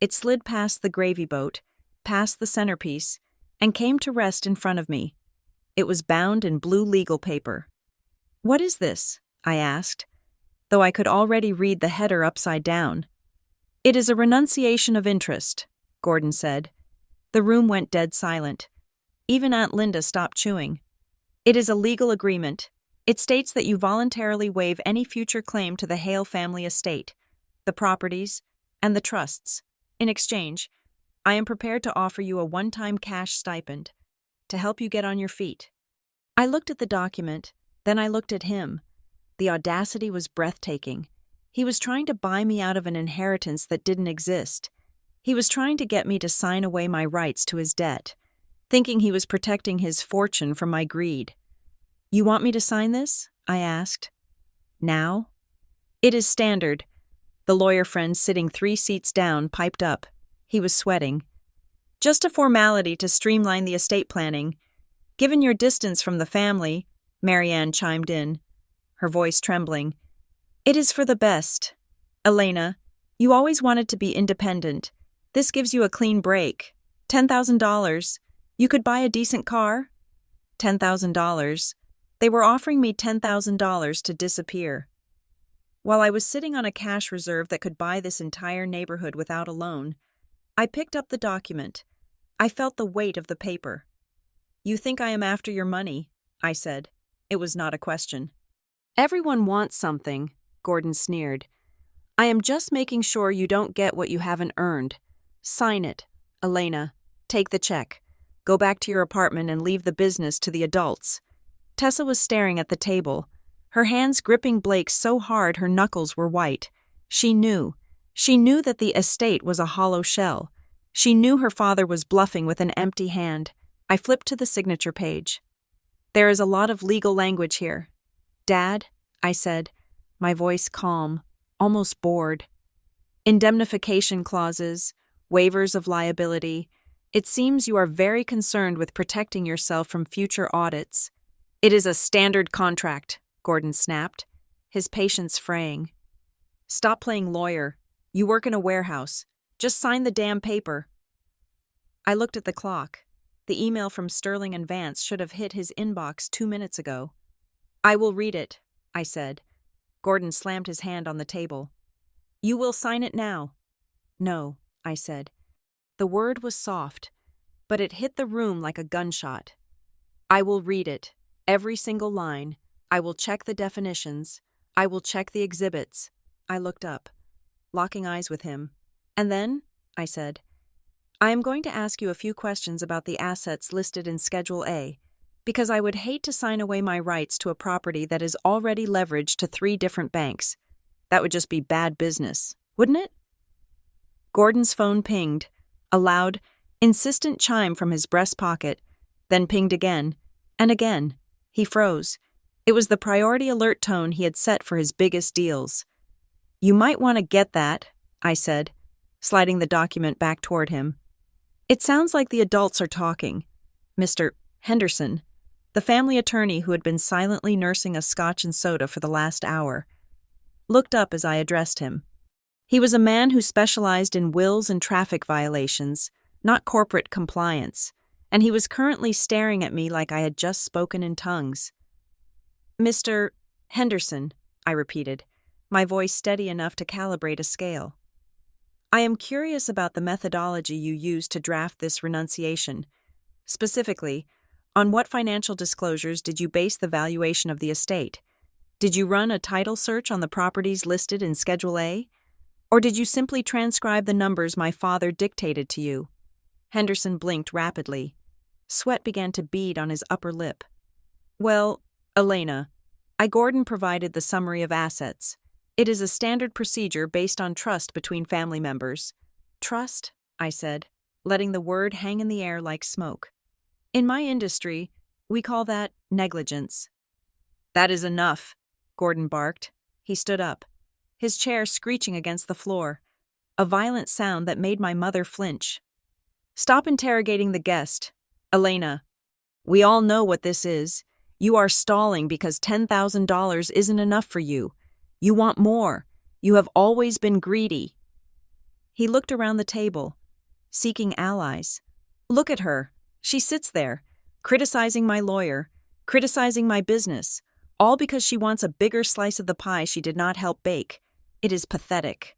It slid past the gravy boat, past the centerpiece, and came to rest in front of me. It was bound in blue legal paper. What is this? I asked, though I could already read the header upside down. It is a renunciation of interest, Gordon said. The room went dead silent. Even Aunt Linda stopped chewing. It is a legal agreement. It states that you voluntarily waive any future claim to the Hale family estate, the properties, and the trusts. In exchange, I am prepared to offer you a one-time cash stipend to help you get on your feet. I looked at the document, then I looked at him. The audacity was breathtaking. He was trying to buy me out of an inheritance that didn't exist. He was trying to get me to sign away my rights to his debt, thinking he was protecting his fortune from my greed. "You want me to sign this?" I asked. "Now?" "It is standard." The lawyer friend sitting 3 seats down piped up. He was sweating. "Just a formality to streamline the estate planning. Given your distance from the family," Marianne chimed in, her voice trembling. "It is for the best. Elena, you always wanted to be independent. This gives you a clean break. $10,000. You could buy a decent car?" $10,000. They were offering me $10,000 to disappear. While I was sitting on a cash reserve that could buy this entire neighborhood without a loan, I picked up the document. I felt the weight of the paper. "You think I am after your money," I said. It was not a question. "Everyone wants something," Gordon sneered. "I am just making sure you don't get what you haven't earned. Sign it. Elena, take the check. Go back to your apartment and leave the business to the adults." Tessa was staring at the table, her hands gripping Blake so hard her knuckles were white. She knew. She knew that the estate was a hollow shell. She knew her father was bluffing with an empty hand. I flipped to the signature page. "There is a lot of legal language here." "Dad," I said, my voice calm, almost bored. "Indemnification clauses, waivers of liability. It seems you are very concerned with protecting yourself from future audits." "It is a standard contract," Gordon snapped, his patience fraying. "Stop playing lawyer. You work in a warehouse. Just sign the damn paper." I looked at the clock. The email from Sterling and Vance should have hit his inbox 2 minutes ago. "I will read it," I said. Gordon slammed his hand on the table. "You will sign it now." "No," I said. The word was soft, but it hit the room like a gunshot. "I will read it. Every single line. I will check the definitions. I will check the exhibits." I looked up, locking eyes with him. "And then," I said, "I am going to ask you a few questions about the assets listed in Schedule A, because I would hate to sign away my rights to a property that is already leveraged to 3 different banks. That would just be bad business, wouldn't it?" Gordon's phone pinged, a loud, insistent chime from his breast pocket, then pinged again, and again. He froze. It was the priority alert tone he had set for his biggest deals. "You might want to get that," I said, sliding the document back toward him. "It sounds like the adults are talking." Mr. Henderson, the family attorney who had been silently nursing a scotch and soda for the last hour, looked up as I addressed him. He was a man who specialized in wills and traffic violations, not corporate compliance, and he was currently staring at me like I had just spoken in tongues. "Mr. Henderson," I repeated, my voice steady enough to calibrate a scale. "I am curious about the methodology you used to draft this renunciation. Specifically, on what financial disclosures did you base the valuation of the estate? Did you run a title search on the properties listed in Schedule A? Or did you simply transcribe the numbers my father dictated to you?" Henderson blinked rapidly. Sweat began to bead on his upper lip. "Well, Elena, Gordon provided the summary of assets. It is a standard procedure based on trust between family members." "Trust?" I said, letting the word hang in the air like smoke. "In my industry, we call that negligence." "That is enough," Gordon barked. He stood up, his chair screeching against the floor, a violent sound that made my mother flinch. "Stop interrogating the guest. Elena, we all know what this is. You are stalling because $10,000 isn't enough for you. You want more. You have always been greedy." He looked around the table, seeking allies. "Look at her. She sits there, criticizing my lawyer, criticizing my business, all because she wants a bigger slice of the pie she did not help bake. It is pathetic."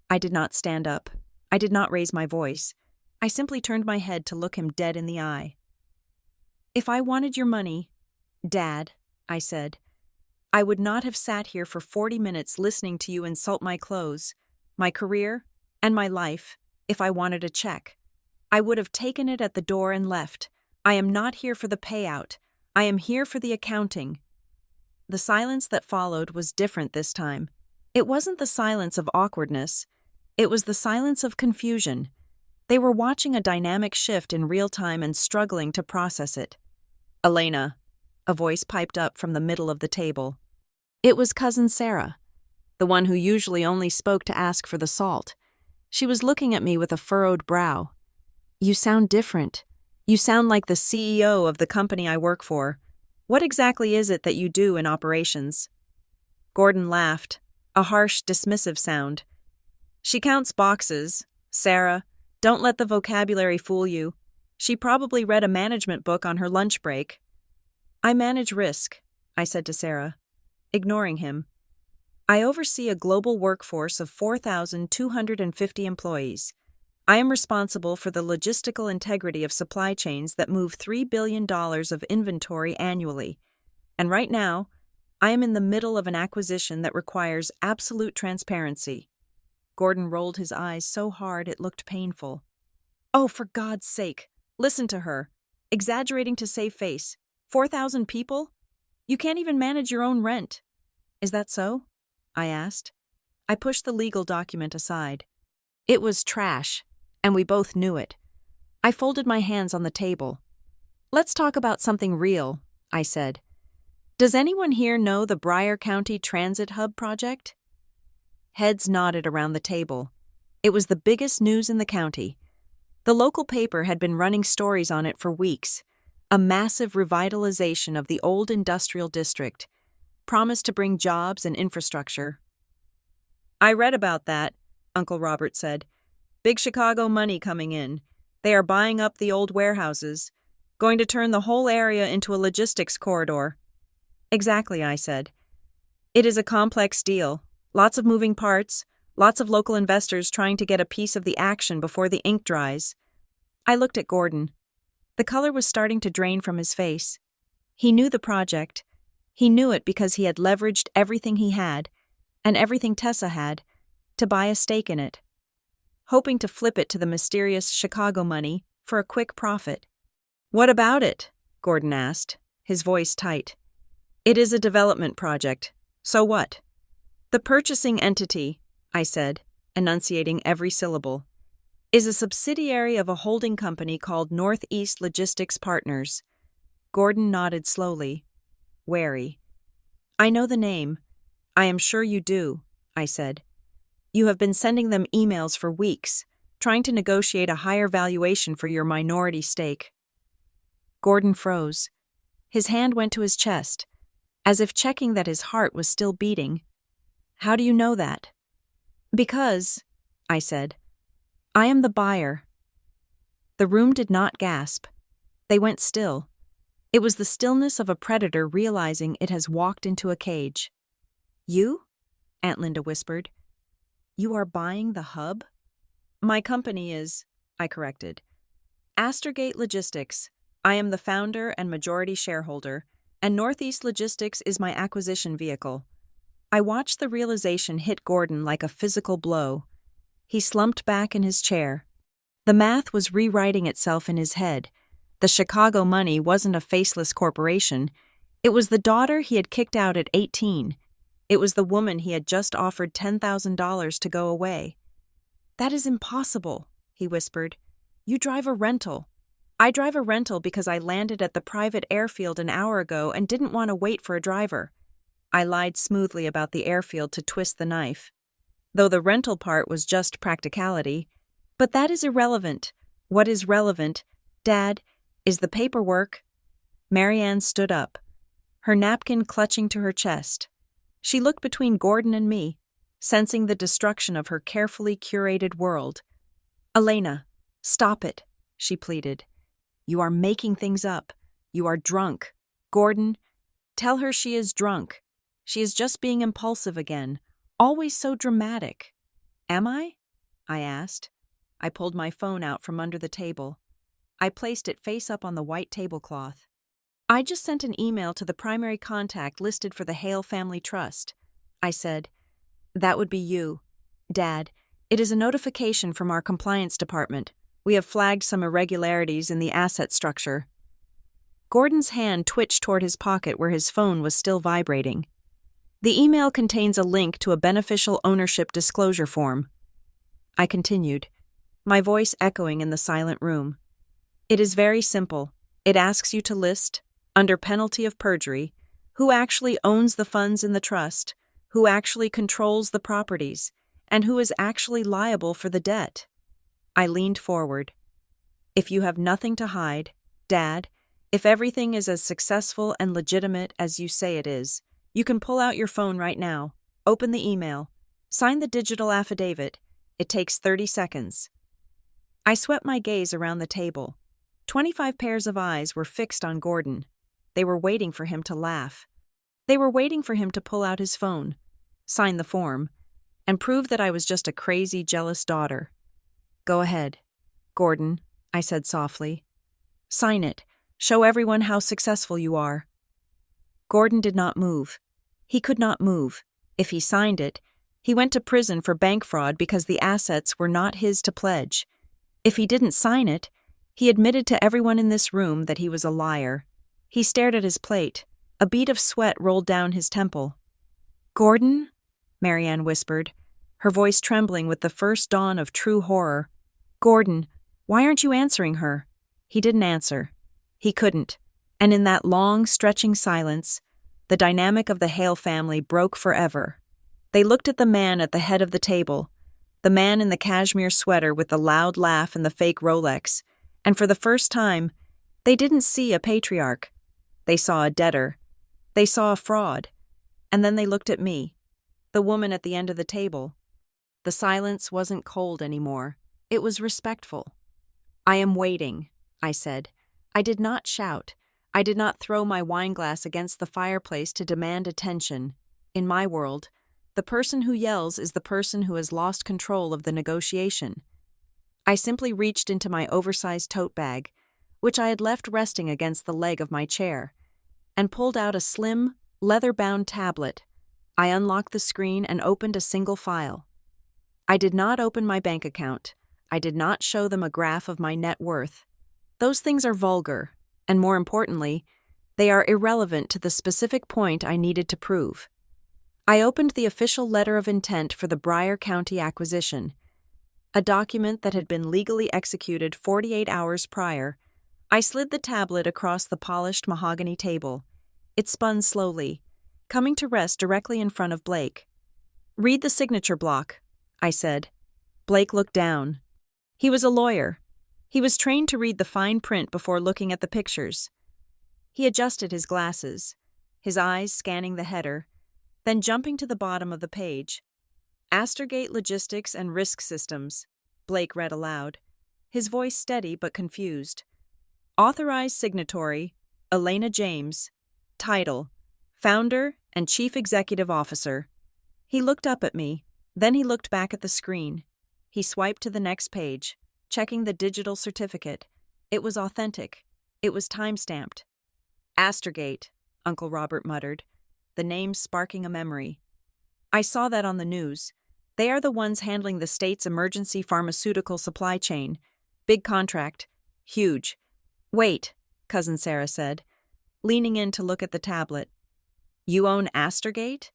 I did not stand up. I did not raise my voice. I simply turned my head to look him dead in the eye. "If I wanted your money, Dad," I said, "I would not have sat here for 40 minutes listening to you insult my clothes, my career, and my life. If I wanted a check, I would have taken it at the door and left. I am not here for the payout. I am here for the accounting. The silence that followed was different this time. It wasn't the silence of awkwardness. It was the silence of confusion. They were watching a dynamic shift in real time and struggling to process it. "Elena," a voice piped up from the middle of the table. It was Cousin Sarah, the one who usually only spoke to ask for the salt. She was looking at me with a furrowed brow. "You sound different. You sound like the CEO of the company I work for. What exactly is it that you do in operations?" Gordon laughed, a harsh, dismissive sound. "She counts boxes. Sarah, don't let the vocabulary fool you. She probably read a management book on her lunch break." "I manage risk," I said to Sarah, ignoring him. "I oversee a global workforce of 4,250 employees. I am responsible for the logistical integrity of supply chains that move $3 billion of inventory annually. And right now, I am in the middle of an acquisition that requires absolute transparency." Gordon rolled his eyes so hard it looked painful. "Oh, for God's sake, listen to her. Exaggerating to save face. 4,000 people? You can't even manage your own rent." "Is that so?" I asked. I pushed the legal document aside. It was trash, and we both knew it. I folded my hands on the table. "Let's talk about something real," I said. "Does anyone here know the Bryan County Transit Hub project?" Heads nodded around the table. It was the biggest news in the county. The local paper had been running stories on it for weeks. A massive revitalization of the old industrial district, promised to bring jobs and infrastructure. "I read about that," Uncle Robert said. "Big Chicago money coming in. They are buying up the old warehouses, going to turn the whole area into a logistics corridor." "Exactly," I said. "It is a complex deal. Lots of moving parts, lots of local investors trying to get a piece of the action before the ink dries." I looked at Gordon. The color was starting to drain from his face. He knew the project. He knew it because he had leveraged everything he had, and everything Tessa had, to buy a stake in it, hoping to flip it to the mysterious Chicago money for a quick profit. "What about it?" Gordon asked, his voice tight. "It is a development project. So what?" "The purchasing entity," I said, enunciating every syllable, "is a subsidiary of a holding company called Northeast Logistics Partners." Gordon nodded slowly, wary. "I know the name. I am sure you do," I said. "You have been sending them emails for weeks, trying to negotiate a higher valuation for your minority stake." Gordon froze. His hand went to his chest, as if checking that his heart was still beating. "How do you know that?" "Because," I said, "I am the buyer." The room did not gasp. They went still. It was the stillness of a predator realizing it has walked into a cage. "You?" Aunt Linda whispered. "You are buying the hub?" "My company is," I corrected. "Astergate Logistics. I am the founder and majority shareholder, and Northeast Logistics is my acquisition vehicle." I watched the realization hit Gordon like a physical blow. He slumped back in his chair. The math was rewriting itself in his head. The Chicago money wasn't a faceless corporation. It was the daughter he had kicked out at 18. It was the woman he had just offered $10,000 to go away. "That is impossible," he whispered. "You drive a rental." "I drive a rental because I landed at the private airfield an hour ago and didn't want to wait for a driver." I lied smoothly about the airfield to twist the knife, though the rental part was just practicality. But that is irrelevant. What is relevant, Dad, is the paperwork. Marianne stood up, her napkin clutching to her chest. She looked between Gordon and me, sensing the destruction of her carefully curated world. "Elena, stop it," she pleaded. "You are making things up. You are drunk. Gordon, tell her she is drunk. She is just being impulsive again, always so dramatic." "Am I?" I asked. I pulled my phone out from under the table. I placed it face up on the white tablecloth. "I just sent an email to the primary contact listed for the Hale Family Trust," I said. "That would be you. Dad, it is a notification from our compliance department. We have flagged some irregularities in the asset structure." Gordon's hand twitched toward his pocket where his phone was still vibrating. The email contains a link to a beneficial ownership disclosure form. I continued, my voice echoing in the silent room. It is very simple. It asks you to list, under penalty of perjury, who actually owns the funds in the trust, who actually controls the properties, and who is actually liable for the debt. I leaned forward. If you have nothing to hide, Dad, if everything is as successful and legitimate as you say it is, you can pull out your phone right now, open the email, sign the digital affidavit. It takes 30 seconds. I swept my gaze around the table. 25 pairs of eyes were fixed on Gordon. They were waiting for him to laugh. They were waiting for him to pull out his phone, sign the form, and prove that I was just a crazy, jealous daughter. Go ahead, Gordon, I said softly. Sign it. Show everyone how successful you are. Gordon did not move. He could not move. If he signed it, he went to prison for bank fraud because the assets were not his to pledge. If he didn't sign it, he admitted to everyone in this room that he was a liar. He stared at his plate. A bead of sweat rolled down his temple. Gordon? Marianne whispered, her voice trembling with the first dawn of true horror. Gordon, why aren't you answering her? He didn't answer. He couldn't. And in that long, stretching silence, the dynamic of the Hale family broke forever. They looked at the man at the head of the table, the man in the cashmere sweater with the loud laugh and the fake Rolex, and for the first time, they didn't see a patriarch. They saw a debtor. They saw a fraud. And then they looked at me, the woman at the end of the table. The silence wasn't cold anymore. It was respectful. I am waiting, I said. I did not shout. I did not throw my wineglass against the fireplace to demand attention. In my world, the person who yells is the person who has lost control of the negotiation. I simply reached into my oversized tote bag, which I had left resting against the leg of my chair, and pulled out a slim, leather-bound tablet. I unlocked the screen and opened a single file. I did not open my bank account. I did not show them a graph of my net worth. Those things are vulgar, and more importantly, they are irrelevant to the specific point I needed to prove. I opened the official letter of intent for the Bryer County acquisition, a document that had been legally executed 48 hours prior. I slid the tablet across the polished mahogany table. It spun slowly, coming to rest directly in front of Blake. Read the signature block, I said. Blake looked down. He was a lawyer. He was trained to read the fine print before looking at the pictures. He adjusted his glasses, his eyes scanning the header, then jumping to the bottom of the page. Astergate Logistics and Risk Systems, Blake read aloud, his voice steady but confused. Authorized signatory, Elena James. Title, Founder and Chief Executive Officer. He looked up at me, then he looked back at the screen. He swiped to the next page, checking the digital certificate. It was authentic. It was time-stamped. Astergate, Uncle Robert muttered, the name sparking a memory. I saw that on the news. They are the ones handling the state's emergency pharmaceutical supply chain. Big contract. Huge. Wait, Cousin Sarah said, leaning in to look at the tablet. You own Astergate?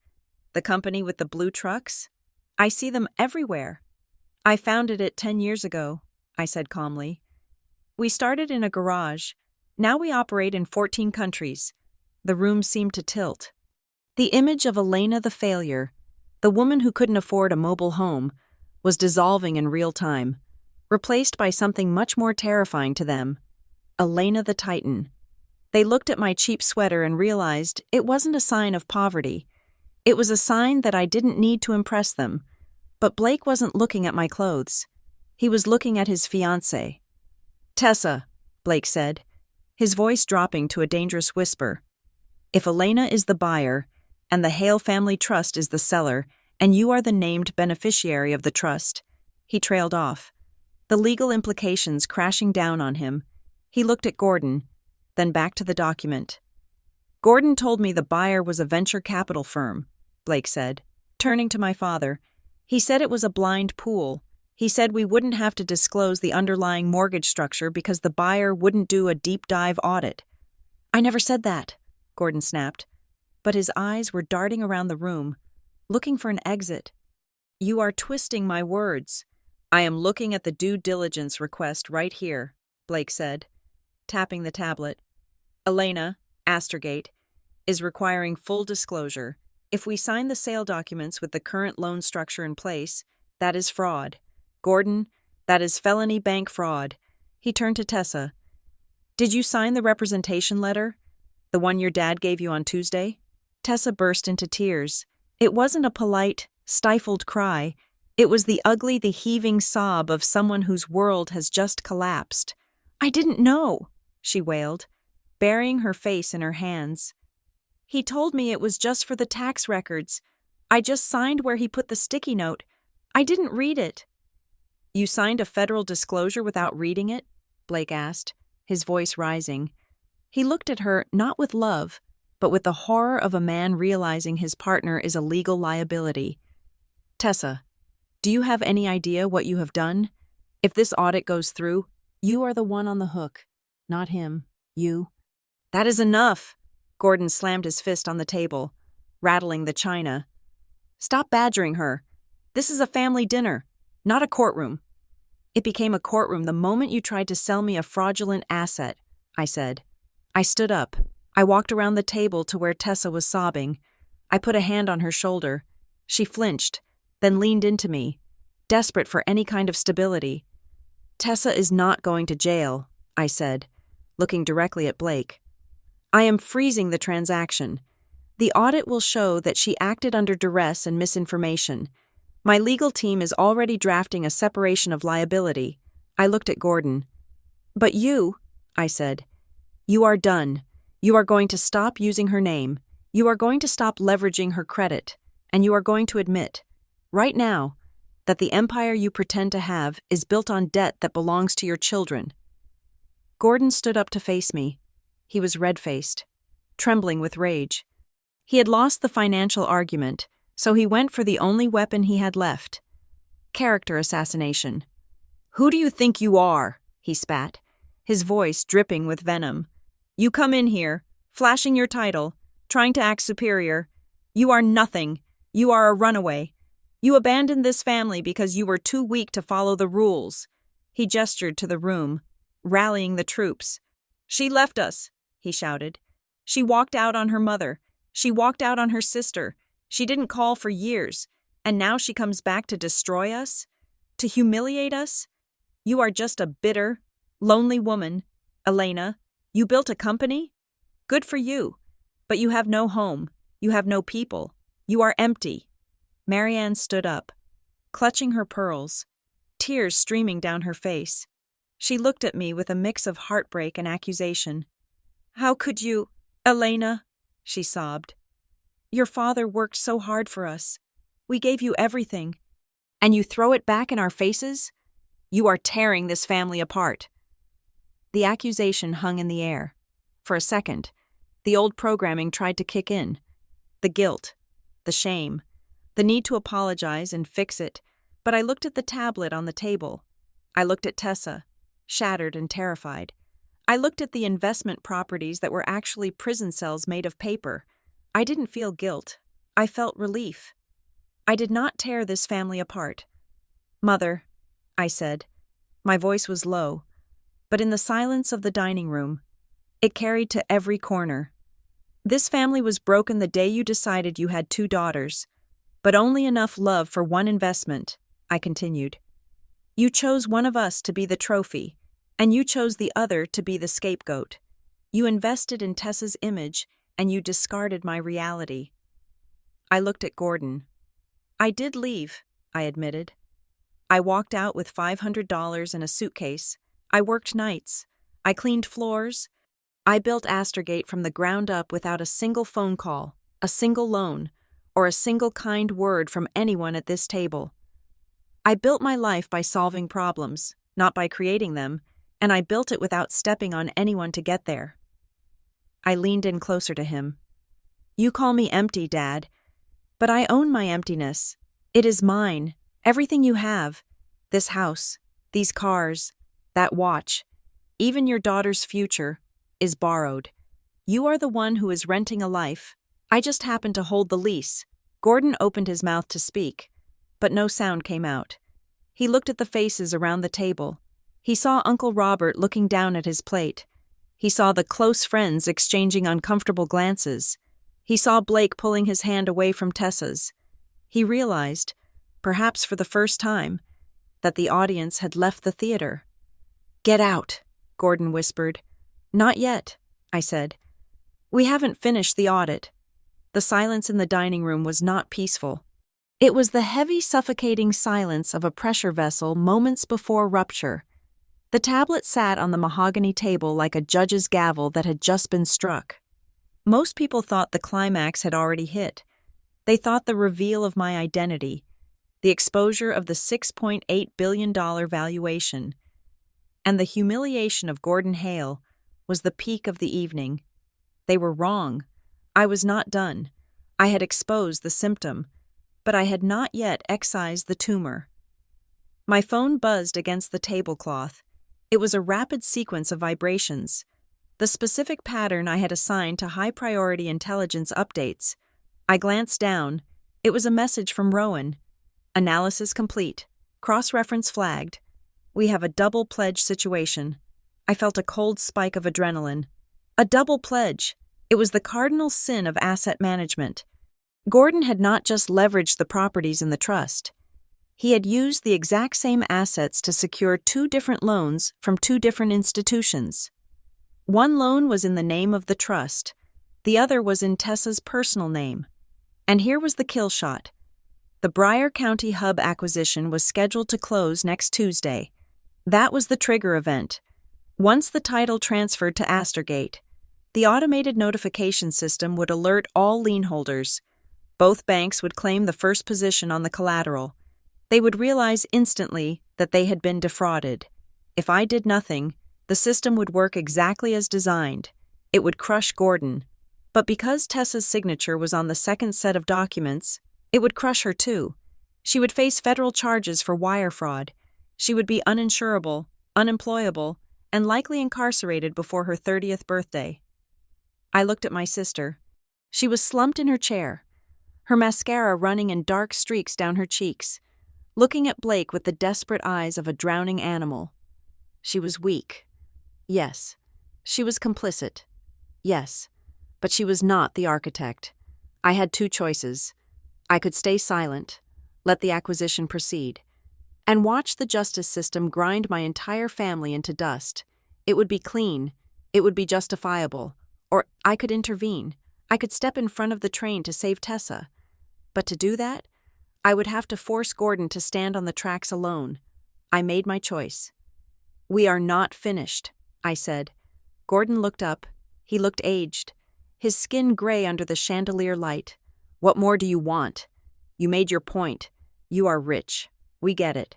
The company with the blue trucks? I see them everywhere. I founded it 10 years ago, I said calmly. We started in a garage. Now we operate in 14 countries. The room seemed to tilt. The image of Elena the failure, the woman who couldn't afford a mobile home, was dissolving in real time, replaced by something much more terrifying to them. Elena the Titan. They looked at my cheap sweater and realized it wasn't a sign of poverty. It was a sign that I didn't need to impress them. But Blake wasn't looking at my clothes. He was looking at his fiancée. Tessa, Blake said, his voice dropping to a dangerous whisper. If Elena is the buyer, and the Hale Family Trust is the seller, and you are the named beneficiary of the trust, he trailed off, the legal implications crashing down on him. He looked at Gordon, then back to the document. Gordon told me the buyer was a venture capital firm, Blake said, turning to my father. He said it was a blind pool. He said we wouldn't have to disclose the underlying mortgage structure because the buyer wouldn't do a deep dive audit. I never said that, Gordon snapped, but his eyes were darting around the room, looking for an exit. You are twisting my words. I am looking at the due diligence request right here, Blake said, tapping the tablet. Elena, Astergate, is requiring full disclosure. If we sign the sale documents with the current loan structure in place, that is fraud. Gordon, that is felony bank fraud. He turned to Tessa. Did you sign the representation letter? The one your dad gave you on Tuesday? Tessa burst into tears. It wasn't a polite, stifled cry. It was the heaving sob of someone whose world has just collapsed. I didn't know, she wailed, burying her face in her hands. He told me it was just for the tax records. I just signed where he put the sticky note. I didn't read it. You signed a federal disclosure without reading it? Blake asked, his voice rising. He looked at her not with love, but with the horror of a man realizing his partner is a legal liability. Tessa, do you have any idea what you have done? If this audit goes through, you are the one on the hook, not him, you. That is enough. Gordon slammed his fist on the table, rattling the china. Stop badgering her. This is a family dinner, not a courtroom. It became a courtroom the moment you tried to sell me a fraudulent asset, I said. I stood up. I walked around the table to where Tessa was sobbing. I put a hand on her shoulder. She flinched, then leaned into me, desperate for any kind of stability. Tessa is not going to jail, I said, looking directly at Blake. I am freezing the transaction. The audit will show that she acted under duress and misinformation. My legal team is already drafting a separation of liability. I looked at Gordon. But you, I said, you are done. You are going to stop using her name. You are going to stop leveraging her credit. And you are going to admit, right now, that the empire you pretend to have is built on debt that belongs to your children. Gordon stood up to face me. He was red-faced, trembling with rage. He had lost the financial argument, so he went for the only weapon he had left. Character assassination. Who do you think you are? He spat, his voice dripping with venom. You come in here, flashing your title, trying to act superior. You are nothing. You are a runaway. You abandoned this family because you were too weak to follow the rules. He gestured to the room, rallying the troops. She left us, he shouted. She walked out on her mother. She walked out on her sister. She didn't call for years. And now she comes back to destroy us? To humiliate us? You are just a bitter, lonely woman. Elena, you built a company? Good for you. But you have no home. You have no people. You are empty. Marianne stood up, clutching her pearls, tears streaming down her face. She looked at me with a mix of heartbreak and accusation. How could you, Elena? She sobbed. Your father worked so hard for us. We gave you everything. And you throw it back in our faces? You are tearing this family apart. The accusation hung in the air. For a second, the old programming tried to kick in. The guilt, the shame, the need to apologize and fix it. But I looked at the tablet on the table. I looked at Tessa, shattered and terrified. I looked at the investment properties that were actually prison cells made of paper. I didn't feel guilt. I felt relief. I did not tear this family apart. Mother, I said. My voice was low, but in the silence of the dining room, it carried to every corner. This family was broken the day you decided you had 2 daughters, but only enough love for one investment, I continued. You chose one of us to be the trophy, and you chose the other to be the scapegoat. You invested in Tessa's image, and you discarded my reality. I looked at Gordon. I did leave, I admitted. I walked out with $500 in a suitcase. I worked nights. I cleaned floors. I built Astergate from the ground up without a single phone call, a single loan, or a single kind word from anyone at this table. I built my life by solving problems, not by creating them, and I built it without stepping on anyone to get there. I leaned in closer to him. You call me empty, Dad, but I own my emptiness. It is mine. Everything you have. This house, these cars, that watch, even your daughter's future, is borrowed. You are the one who is renting a life. I just happened to hold the lease." Gordon opened his mouth to speak, but no sound came out. He looked at the faces around the table. He saw Uncle Robert looking down at his plate. He saw the close friends exchanging uncomfortable glances. He saw Blake pulling his hand away from Tessa's. He realized, perhaps for the first time, that the audience had left the theater. "Get out," Gordon whispered. "Not yet," I said. "We haven't finished the audit." The silence in the dining room was not peaceful. It was the heavy, suffocating silence of a pressure vessel moments before rupture. The tablet sat on the mahogany table like a judge's gavel that had just been struck. Most people thought the climax had already hit. They thought the reveal of my identity, the exposure of the $6.8 billion valuation, and the humiliation of Gordon Hale was the peak of the evening. They were wrong. I was not done. I had exposed the symptom, but I had not yet excised the tumor. My phone buzzed against the tablecloth. It was a rapid sequence of vibrations, the specific pattern I had assigned to high-priority intelligence updates. I glanced down. It was a message from Rowan. "Analysis complete. Cross-reference flagged. We have a double pledge situation." I felt a cold spike of adrenaline. A double pledge. It was the cardinal sin of asset management. Gordon had not just leveraged the properties in the trust. He had used the exact same assets to secure 2 different loans from 2 different institutions. One loan was in the name of the trust. The other was in Tessa's personal name. And here was the kill shot. The Bryer County Hub acquisition was scheduled to close next Tuesday. That was the trigger event. Once the title transferred to Astergate, the automated notification system would alert all lien holders. Both banks would claim the first position on the collateral. They would realize instantly that they had been defrauded. If I did nothing, the system would work exactly as designed. It would crush Gordon. But because Tessa's signature was on the second set of documents, it would crush her too. She would face federal charges for wire fraud. She would be uninsurable, unemployable, and likely incarcerated before her 30th birthday. I looked at my sister. She was slumped in her chair, her mascara running in dark streaks down her cheeks, looking at Blake with the desperate eyes of a drowning animal. She was weak. Yes. She was complicit. Yes. But she was not the architect. I had 2 choices. I could stay silent, let the acquisition proceed, and watch the justice system grind my entire family into dust. It would be clean. It would be justifiable. Or I could intervene. I could step in front of the train to save Tessa. But to do that, I would have to force Gordon to stand on the tracks alone. I made my choice. "We are not finished," I said. Gordon looked up. He looked aged, his skin gray under the chandelier light. "What more do you want? You made your point. You are rich. We get it."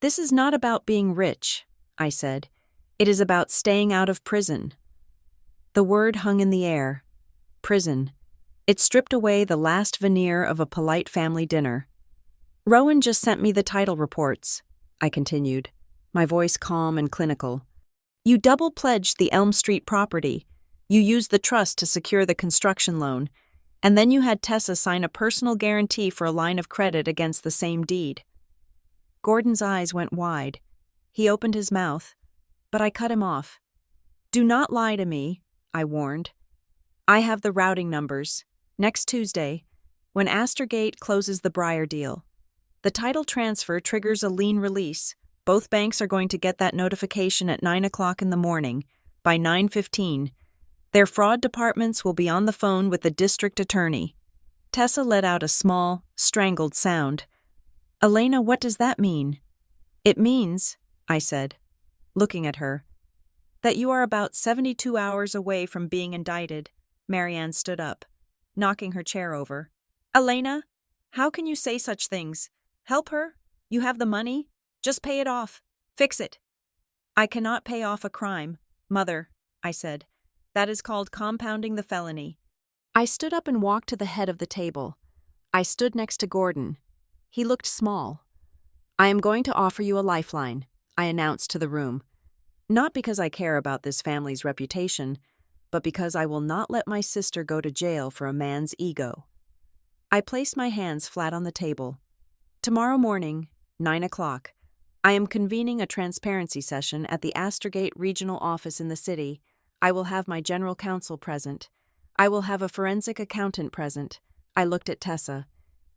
"This is not about being rich," I said. "It is about staying out of prison." The word hung in the air. Prison. It stripped away the last veneer of a polite family dinner. "Rowan just sent me the title reports," I continued, my voice calm and clinical. "You double-pledged the Elm Street property. You used the trust to secure the construction loan, and then you had Tessa sign a personal guarantee for a line of credit against the same deed." Gordon's eyes went wide. He opened his mouth, but I cut him off. "Do not lie to me," I warned. "I have the routing numbers. Next Tuesday, when Astergate closes the Bryer deal, the title transfer triggers a lien release. Both banks are going to get that notification at 9 o'clock in the morning. By 9:15, their fraud departments will be on the phone with the district attorney." Tessa let out a small, strangled sound. "Elena, what does that mean?" "It means," I said, looking at her, "that you are about 72 hours away from being indicted." Marianne stood up, knocking her chair over. "Elena, how can you say such things? Help her? You have the money? Just pay it off. Fix it." "I cannot pay off a crime, Mother," I said. "That is called compounding the felony." I stood up and walked to the head of the table. I stood next to Gordon. He looked small. "I am going to offer you a lifeline," I announced to the room. "Not because I care about this family's reputation, but because I will not let my sister go to jail for a man's ego. I placed my hands flat on the table. Tomorrow morning, 9 o'clock, I am convening a transparency session at the Astergate Regional Office in the city. I will have my general counsel present. I will have a forensic accountant present. I looked at Tessa.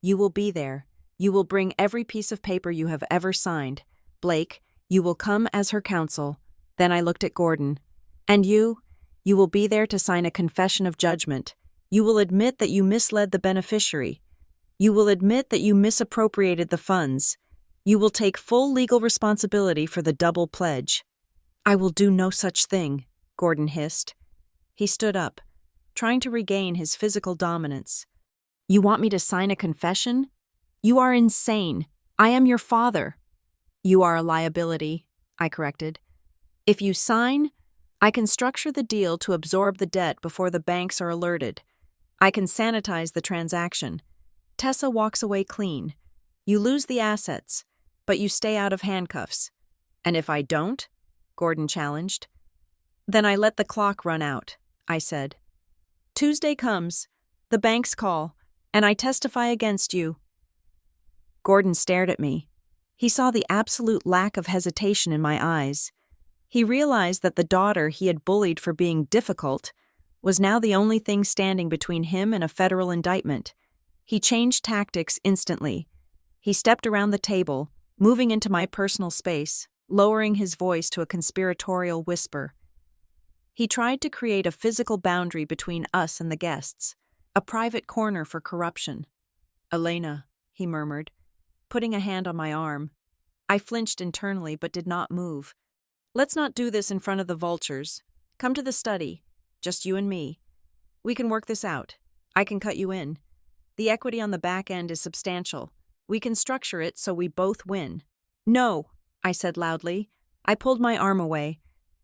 You will be there. You will bring every piece of paper you have ever signed. Blake, you will come as her counsel. Then I looked at Gordon. And you will be there to sign a confession of judgment. You will admit that you misled the beneficiary. You will admit that you misappropriated the funds. You will take full legal responsibility for the double pledge. I will do no such thing, Gordon hissed. He stood up, trying to regain his physical dominance. You want me to sign a confession? You are insane. I am your father. You are a liability, I corrected. If you sign, I can structure the deal to absorb the debt before the banks are alerted. I can sanitize the transaction. Tessa walks away clean. You lose the assets, but you stay out of handcuffs. And if I don't, Gordon challenged. Then I let the clock run out, I said. Tuesday comes, the banks call, and I testify against you. Gordon stared at me. He saw the absolute lack of hesitation in my eyes. He realized that the daughter he had bullied for being difficult was now the only thing standing between him and a federal indictment. He changed tactics instantly. He stepped around the table, moving into my personal space, lowering his voice to a conspiratorial whisper. He tried to create a physical boundary between us and the guests, a private corner for corruption. Elena, he murmured, putting a hand on my arm. I flinched internally but did not move. Let's not do this in front of the vultures. Come to the study, just you and me. We can work this out. I can cut you in. The equity on the back end is substantial. We can structure it so we both win. No, I said loudly. I pulled my arm away.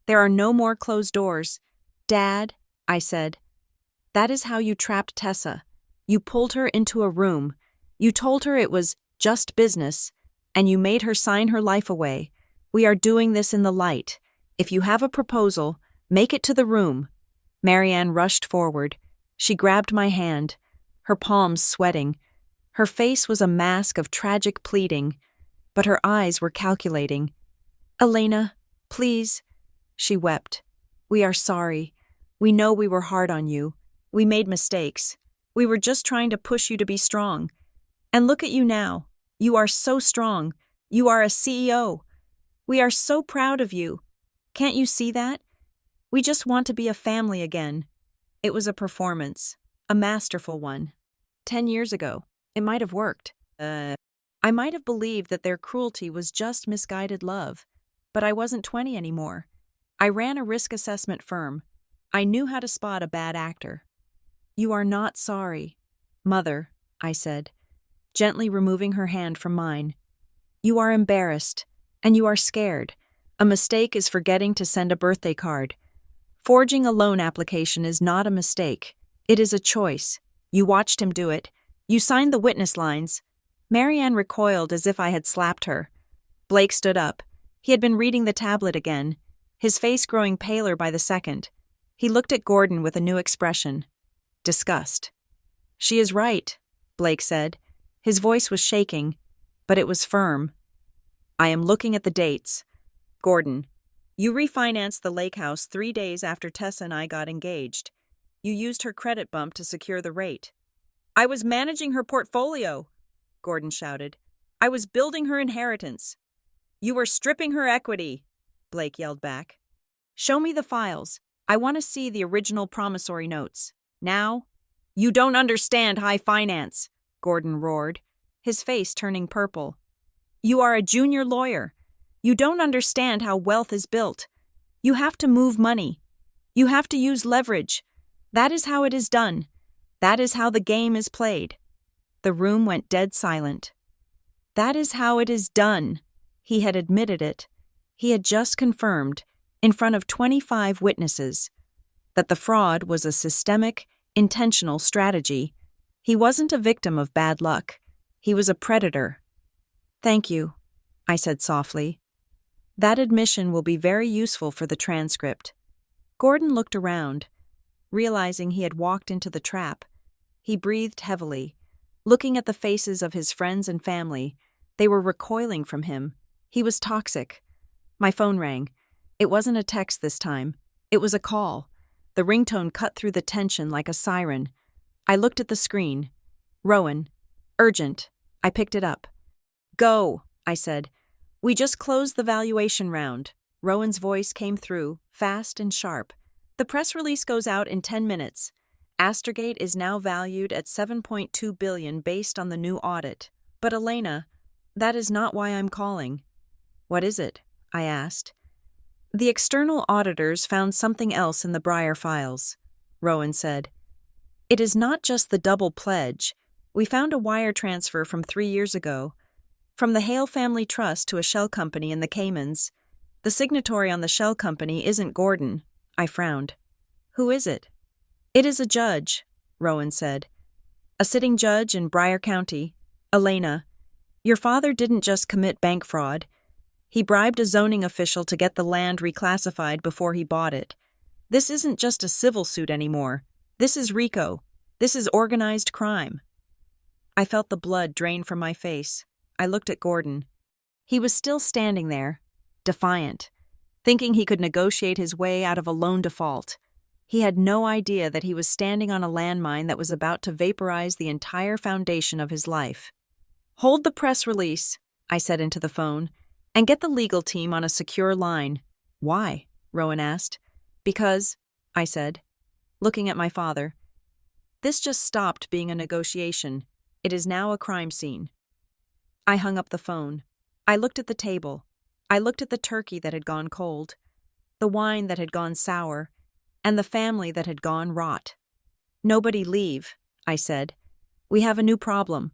There are no more closed doors. Dad, I said. That is how you trapped Tessa. You pulled her into a room. You told her it was just business, and you made her sign her life away. We are doing this in the light. If you have a proposal, make it to the room. Marianne rushed forward. She grabbed my hand, her palms sweating. Her face was a mask of tragic pleading, but her eyes were calculating. Elena, please. She wept. We are sorry. We know we were hard on you. We made mistakes. We were just trying to push you to be strong. And look at you now. You are so strong. You are a CEO. We are so proud of you. Can't you see that? We just want to be a family again. It was a performance, a masterful one. 10 years ago, it might have worked. I might have believed that their cruelty was just misguided love, but I wasn't 20 anymore. I ran a risk assessment firm. I knew how to spot a bad actor. You are not sorry. Mother, I said, gently removing her hand from mine. You are embarrassed, and you are scared. A mistake is forgetting to send a birthday card. Forging a loan application is not a mistake. It is a choice. You watched him do it. You signed the witness lines. Marianne recoiled as if I had slapped her. Blake stood up. He had been reading the tablet again, his face growing paler by the second. He looked at Gordon with a new expression. Disgust. She is right, Blake said. His voice was shaking, but it was firm. I am looking at the dates. Gordon, you refinanced the lake house 3 days after Tessa and I got engaged. You used her credit bump to secure the rate. I was managing her portfolio, Gordon shouted. I was building her inheritance. You were stripping her equity, Blake yelled back. Show me the files. I want to see the original promissory notes. Now? You don't understand high finance, Gordon roared, his face turning purple. You are a junior lawyer. You don't understand how wealth is built. You have to move money. You have to use leverage. That is how it is done. That is how the game is played. The room went dead silent. That is how it is done. He had admitted it. He had just confirmed, in front of 25 witnesses, that the fraud was a systemic, intentional strategy. He wasn't a victim of bad luck. He was a predator. Thank you, I said softly. That admission will be very useful for the transcript. Gordon looked around. realizing he had walked into the trap. He breathed heavily, looking at the faces of his friends and family. They were recoiling from him. He was toxic. My phone rang. It wasn't a text this time. It was a call. The ringtone cut through the tension like a siren. I looked at the screen. Rowan. Urgent. I picked it up. Go, I said. We just closed the valuation round. Rowan's voice came through, fast and sharp. The press release goes out in 10 minutes. Astrogate is now valued at $7.2 billion based on the new audit. But Elena, that is not why I'm calling. What is it? I asked. The external auditors found something else in the Breyer files, Rowan said. It is not just the double pledge. We found a wire transfer from 3 years ago, from the Hale Family Trust to a shell company in the Caymans. The signatory on the shell company isn't Gordon. I frowned. Who is it? It is a judge, Rowan said. A sitting judge in Breyer County. Elena, your father didn't just commit bank fraud. He bribed a zoning official to get the land reclassified before he bought it. This isn't just a civil suit anymore. This is RICO. This is organized crime. I felt the blood drain from my face. I looked at Gordon. He was still standing there, defiant, thinking he could negotiate his way out of a loan default. He had no idea that he was standing on a landmine that was about to vaporize the entire foundation of his life. Hold the press release, I said into the phone, and get the legal team on a secure line. Why? Rowan asked. Because, I said, looking at my father. This just stopped being a negotiation. It is now a crime scene. I hung up the phone. I looked at the table. I looked at the turkey that had gone cold, the wine that had gone sour, and the family that had gone rot. Nobody leave, I said. We have a new problem.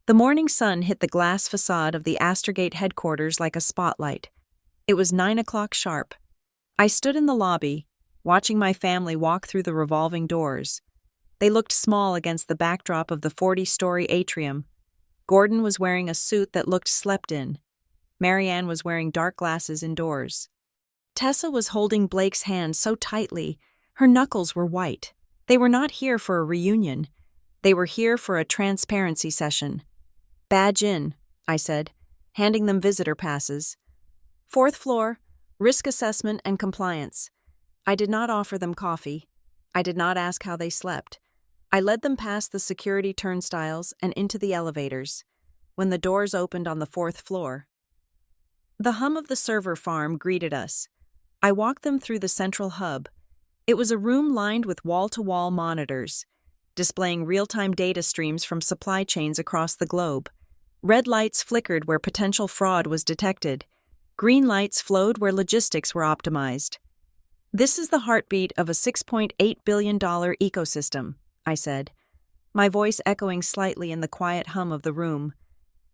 The morning sun hit the glass facade of the Astrogate headquarters like a spotlight. It was 9 o'clock sharp. I stood in the lobby, watching my family walk through the revolving doors. They looked small against the backdrop of the 40-story atrium. Gordon was wearing a suit that looked slept in. Marianne was wearing dark glasses indoors. Tessa was holding Blake's hand so tightly, her knuckles were white. They were not here for a reunion. They were here for a transparency session. Badge in, I said, handing them visitor passes. 4th floor, risk assessment and compliance. I did not offer them coffee. I did not ask how they slept. I led them past the security turnstiles and into the elevators. When the doors opened on the 4th floor, the hum of the server farm greeted us. I walked them through the central hub. It was a room lined with wall-to-wall monitors, displaying real-time data streams from supply chains across the globe. Red lights flickered where potential fraud was detected. Green lights flowed where logistics were optimized. This is the heartbeat of a $6.8 billion ecosystem, I said, my voice echoing slightly in the quiet hum of the room.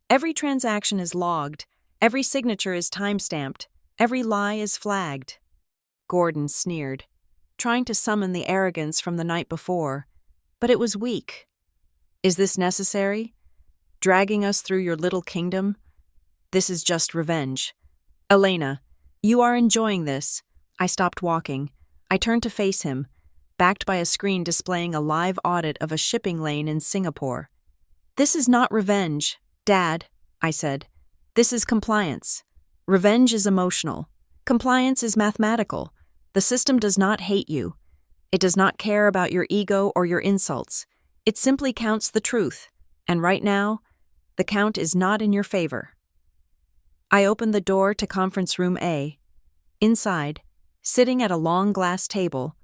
Every transaction is logged. Every signature is time-stamped. Every lie is flagged. Gordon sneered, trying to summon the arrogance from the night before, but it was weak. Is this necessary? Dragging us through your little kingdom? This is just revenge. Elena, you are enjoying this. I stopped walking. I turned to face him, backed by a screen displaying a live audit of a shipping lane in Singapore. This is not revenge, Dad, I said. This is compliance. Revenge is emotional. Compliance is mathematical. The system does not hate you. It does not care about your ego or your insults. It simply counts the truth. And right now, the count is not in your favor. I opened the door to conference room A. Inside, sitting at a long glass table,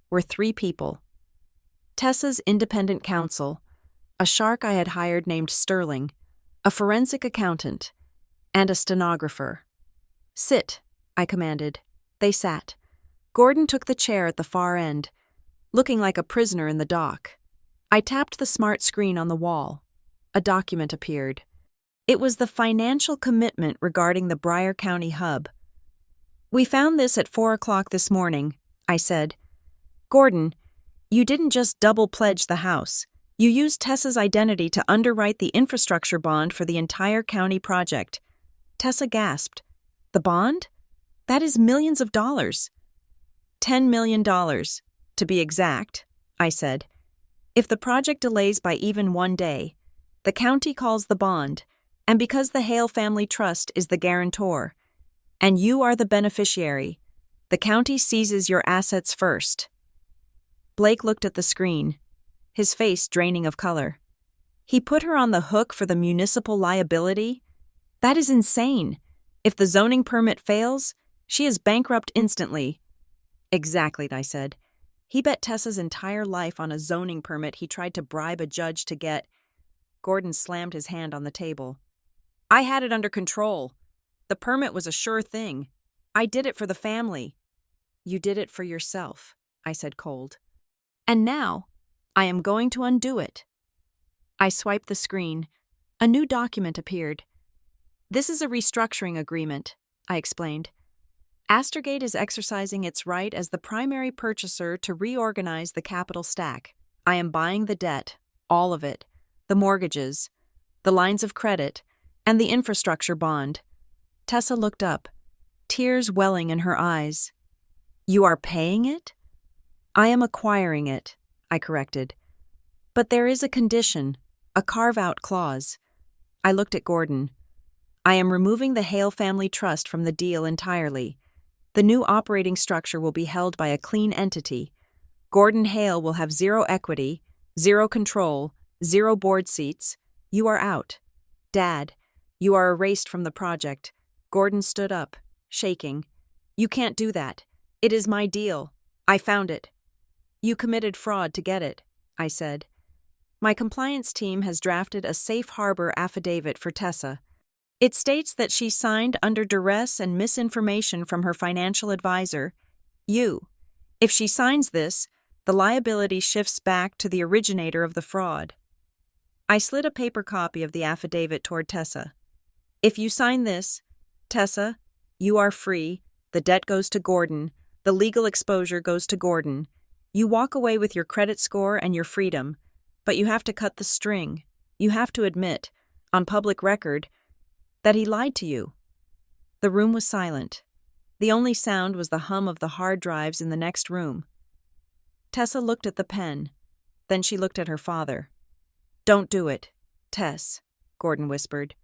were 3 people. Tessa's independent counsel, a shark I had hired named Sterling, a forensic accountant, and a stenographer. Sit, I commanded. They sat. Gordon took the chair at the far end, looking like a prisoner in the dock. I tapped the smart screen on the wall. A document appeared. It was the financial commitment regarding the Breyer County hub. We found this at 4 o'clock this morning, I said. Gordon, you didn't just double pledge the house. You used Tessa's identity to underwrite the infrastructure bond for the entire county project. Tessa gasped. The bond? That is millions of dollars. $10 million, to be exact, I said. If the project delays by even 1 day, the county calls the bond, and because the Hale Family Trust is the guarantor, and you are the beneficiary, the county seizes your assets first. Blake looked at the screen, his face draining of color. He put her on the hook for the municipal liability? That is insane. If the zoning permit fails, she is bankrupt instantly. Exactly, I said. He bet Tessa's entire life on a zoning permit he tried to bribe a judge to get. Gordon slammed his hand on the table. I had it under control. The permit was a sure thing. I did it for the family. You did it for yourself, I said cold. And now, I am going to undo it. I swiped the screen. A new document appeared. This is a restructuring agreement, I explained. Astergate is exercising its right as the primary purchaser to reorganize the capital stack. I am buying the debt, all of it, the mortgages, the lines of credit, and the infrastructure bond. Tessa looked up, tears welling in her eyes. You are paying it? I am acquiring it, I corrected. But there is a condition, a carve-out clause. I looked at Gordon. I am removing the Hale Family Trust from the deal entirely. The new operating structure will be held by a clean entity. Gordon Hale will have 0 equity, 0 control, 0 board seats. You are out. Dad, you are erased from the project. Gordon stood up, shaking. You can't do that. It is my deal. I found it. You committed fraud to get it, I said. My compliance team has drafted a safe harbor affidavit for Tessa. It states that she signed under duress and misinformation from her financial advisor, you. If she signs this, the liability shifts back to the originator of the fraud. I slid a paper copy of the affidavit toward Tessa. If you sign this, Tessa, you are free, the debt goes to Gordon, the legal exposure goes to Gordon. You walk away with your credit score and your freedom, but you have to cut the string. You have to admit, on public record, that he lied to you. The room was silent. The only sound was the hum of the hard drives in the next room. Tessa looked at the pen. Then she looked at her father. Don't do it, Tess, Gordon whispered.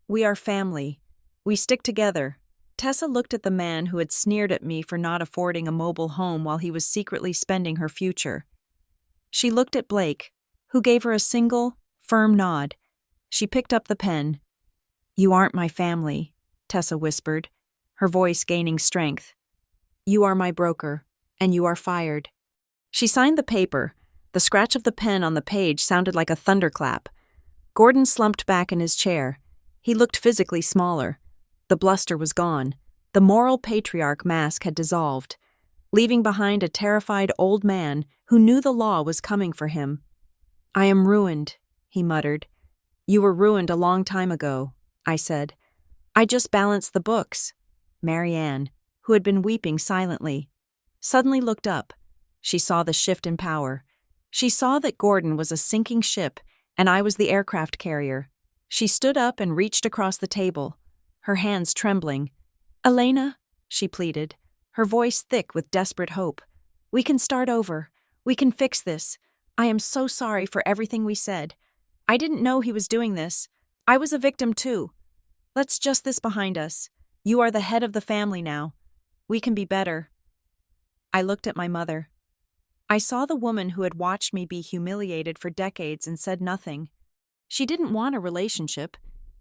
We are family. We stick together. Tessa looked at the man who had sneered at me for not affording a mobile home while he was secretly spending her future. She looked at Blake, who gave her a single, firm nod. She picked up the pen. You aren't my family, Tessa whispered, her voice gaining strength. You are my broker, and you are fired. She signed the paper. The scratch of the pen on the page sounded like a thunderclap. Gordon slumped back in his chair. He looked physically smaller. The bluster was gone. The moral patriarch mask had dissolved, leaving behind a terrified old man who knew the law was coming for him. I am ruined, he muttered. You were ruined a long time ago, I said. I just balanced the books. Marianne, who had been weeping silently, suddenly looked up. She saw the shift in power. She saw that Gordon was a sinking ship and I was the aircraft carrier. She stood up and reached across the table, her hands trembling. Elena, she pleaded, her voice thick with desperate hope. We can start over. We can fix this. I am so sorry for everything we said. I didn't know he was doing this. I was a victim too. Let's just this behind us. You are the head of the family now. We can be better. I looked at my mother. I saw the woman who had watched me be humiliated for decades and said nothing. She didn't want a relationship.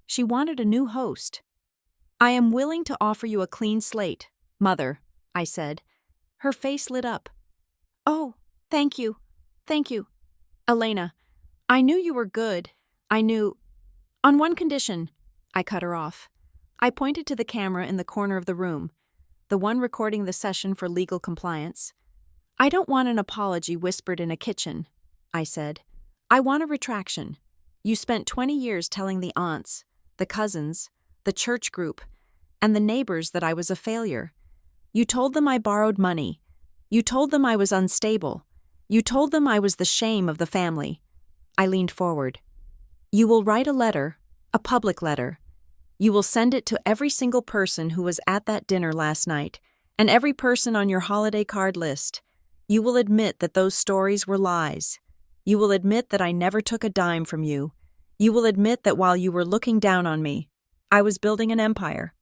She wanted a new host. I am willing to offer you a clean slate, Mother, I said. Her face lit up. Oh, thank you. Thank you. Elena, I knew you were good. I knew. On one condition, I cut her off. I pointed to the camera in the corner of the room, the one recording the session for legal compliance. I don't want an apology whispered in a kitchen, I said. I want a retraction. You spent 20 years telling the aunts, the cousins, the church group, and the neighbors that I was a failure. You told them I borrowed money. You told them I was unstable. You told them I was the shame of the family. I leaned forward. You will write a letter, a public letter. You will send it to every single person who was at that dinner last night, and every person on your holiday card list. You will admit that those stories were lies. You will admit that I never took a dime from you. You will admit that while you were looking down on me, I was building an empire."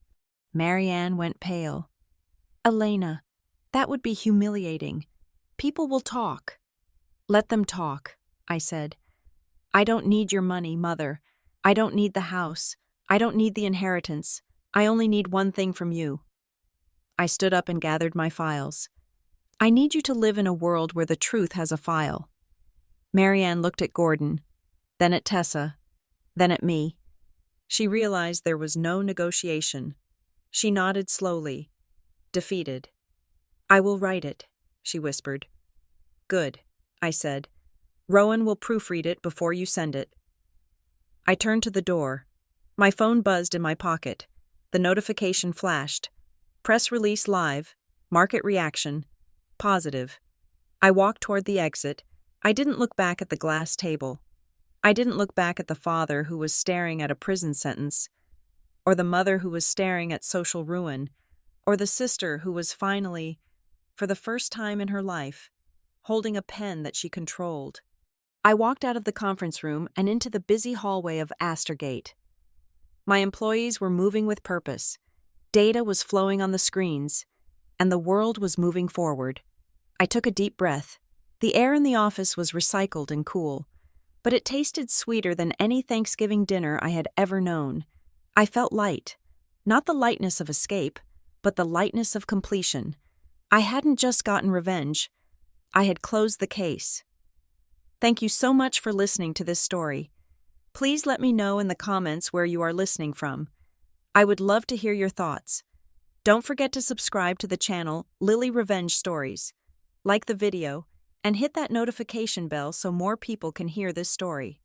Marianne went pale. "Elena, that would be humiliating. People will talk." "Let them talk," I said. "I don't need your money, Mother. I don't need the house. I don't need the inheritance. I only need one thing from you." I stood up and gathered my files. "I need you to live in a world where the truth has a file." Marianne looked at Gordon, then at Tessa, then at me. She realized there was no negotiation. She nodded slowly, defeated. "I will write it," she whispered. "Good," I said. "Rowan will proofread it before you send it." I turned to the door. My phone buzzed in my pocket. The notification flashed. Press release live. Market reaction. Positive. I walked toward the exit. I didn't look back at the glass table. I didn't look back at the father who was staring at a prison sentence, or the mother who was staring at social ruin, or the sister who was finally, for the first time in her life, holding a pen that she controlled. I walked out of the conference room and into the busy hallway of Astorgate. My employees were moving with purpose. Data was flowing on the screens, and the world was moving forward. I took a deep breath. The air in the office was recycled and cool, but it tasted sweeter than any Thanksgiving dinner I had ever known. I felt light. Not the lightness of escape, but the lightness of completion. I hadn't just gotten revenge. I had closed the case. Thank you so much for listening to this story. Please let me know in the comments where you are listening from. I would love to hear your thoughts. Don't forget to subscribe to the channel Lily Revenge Stories. Like the video, and hit that notification bell so more people can hear this story.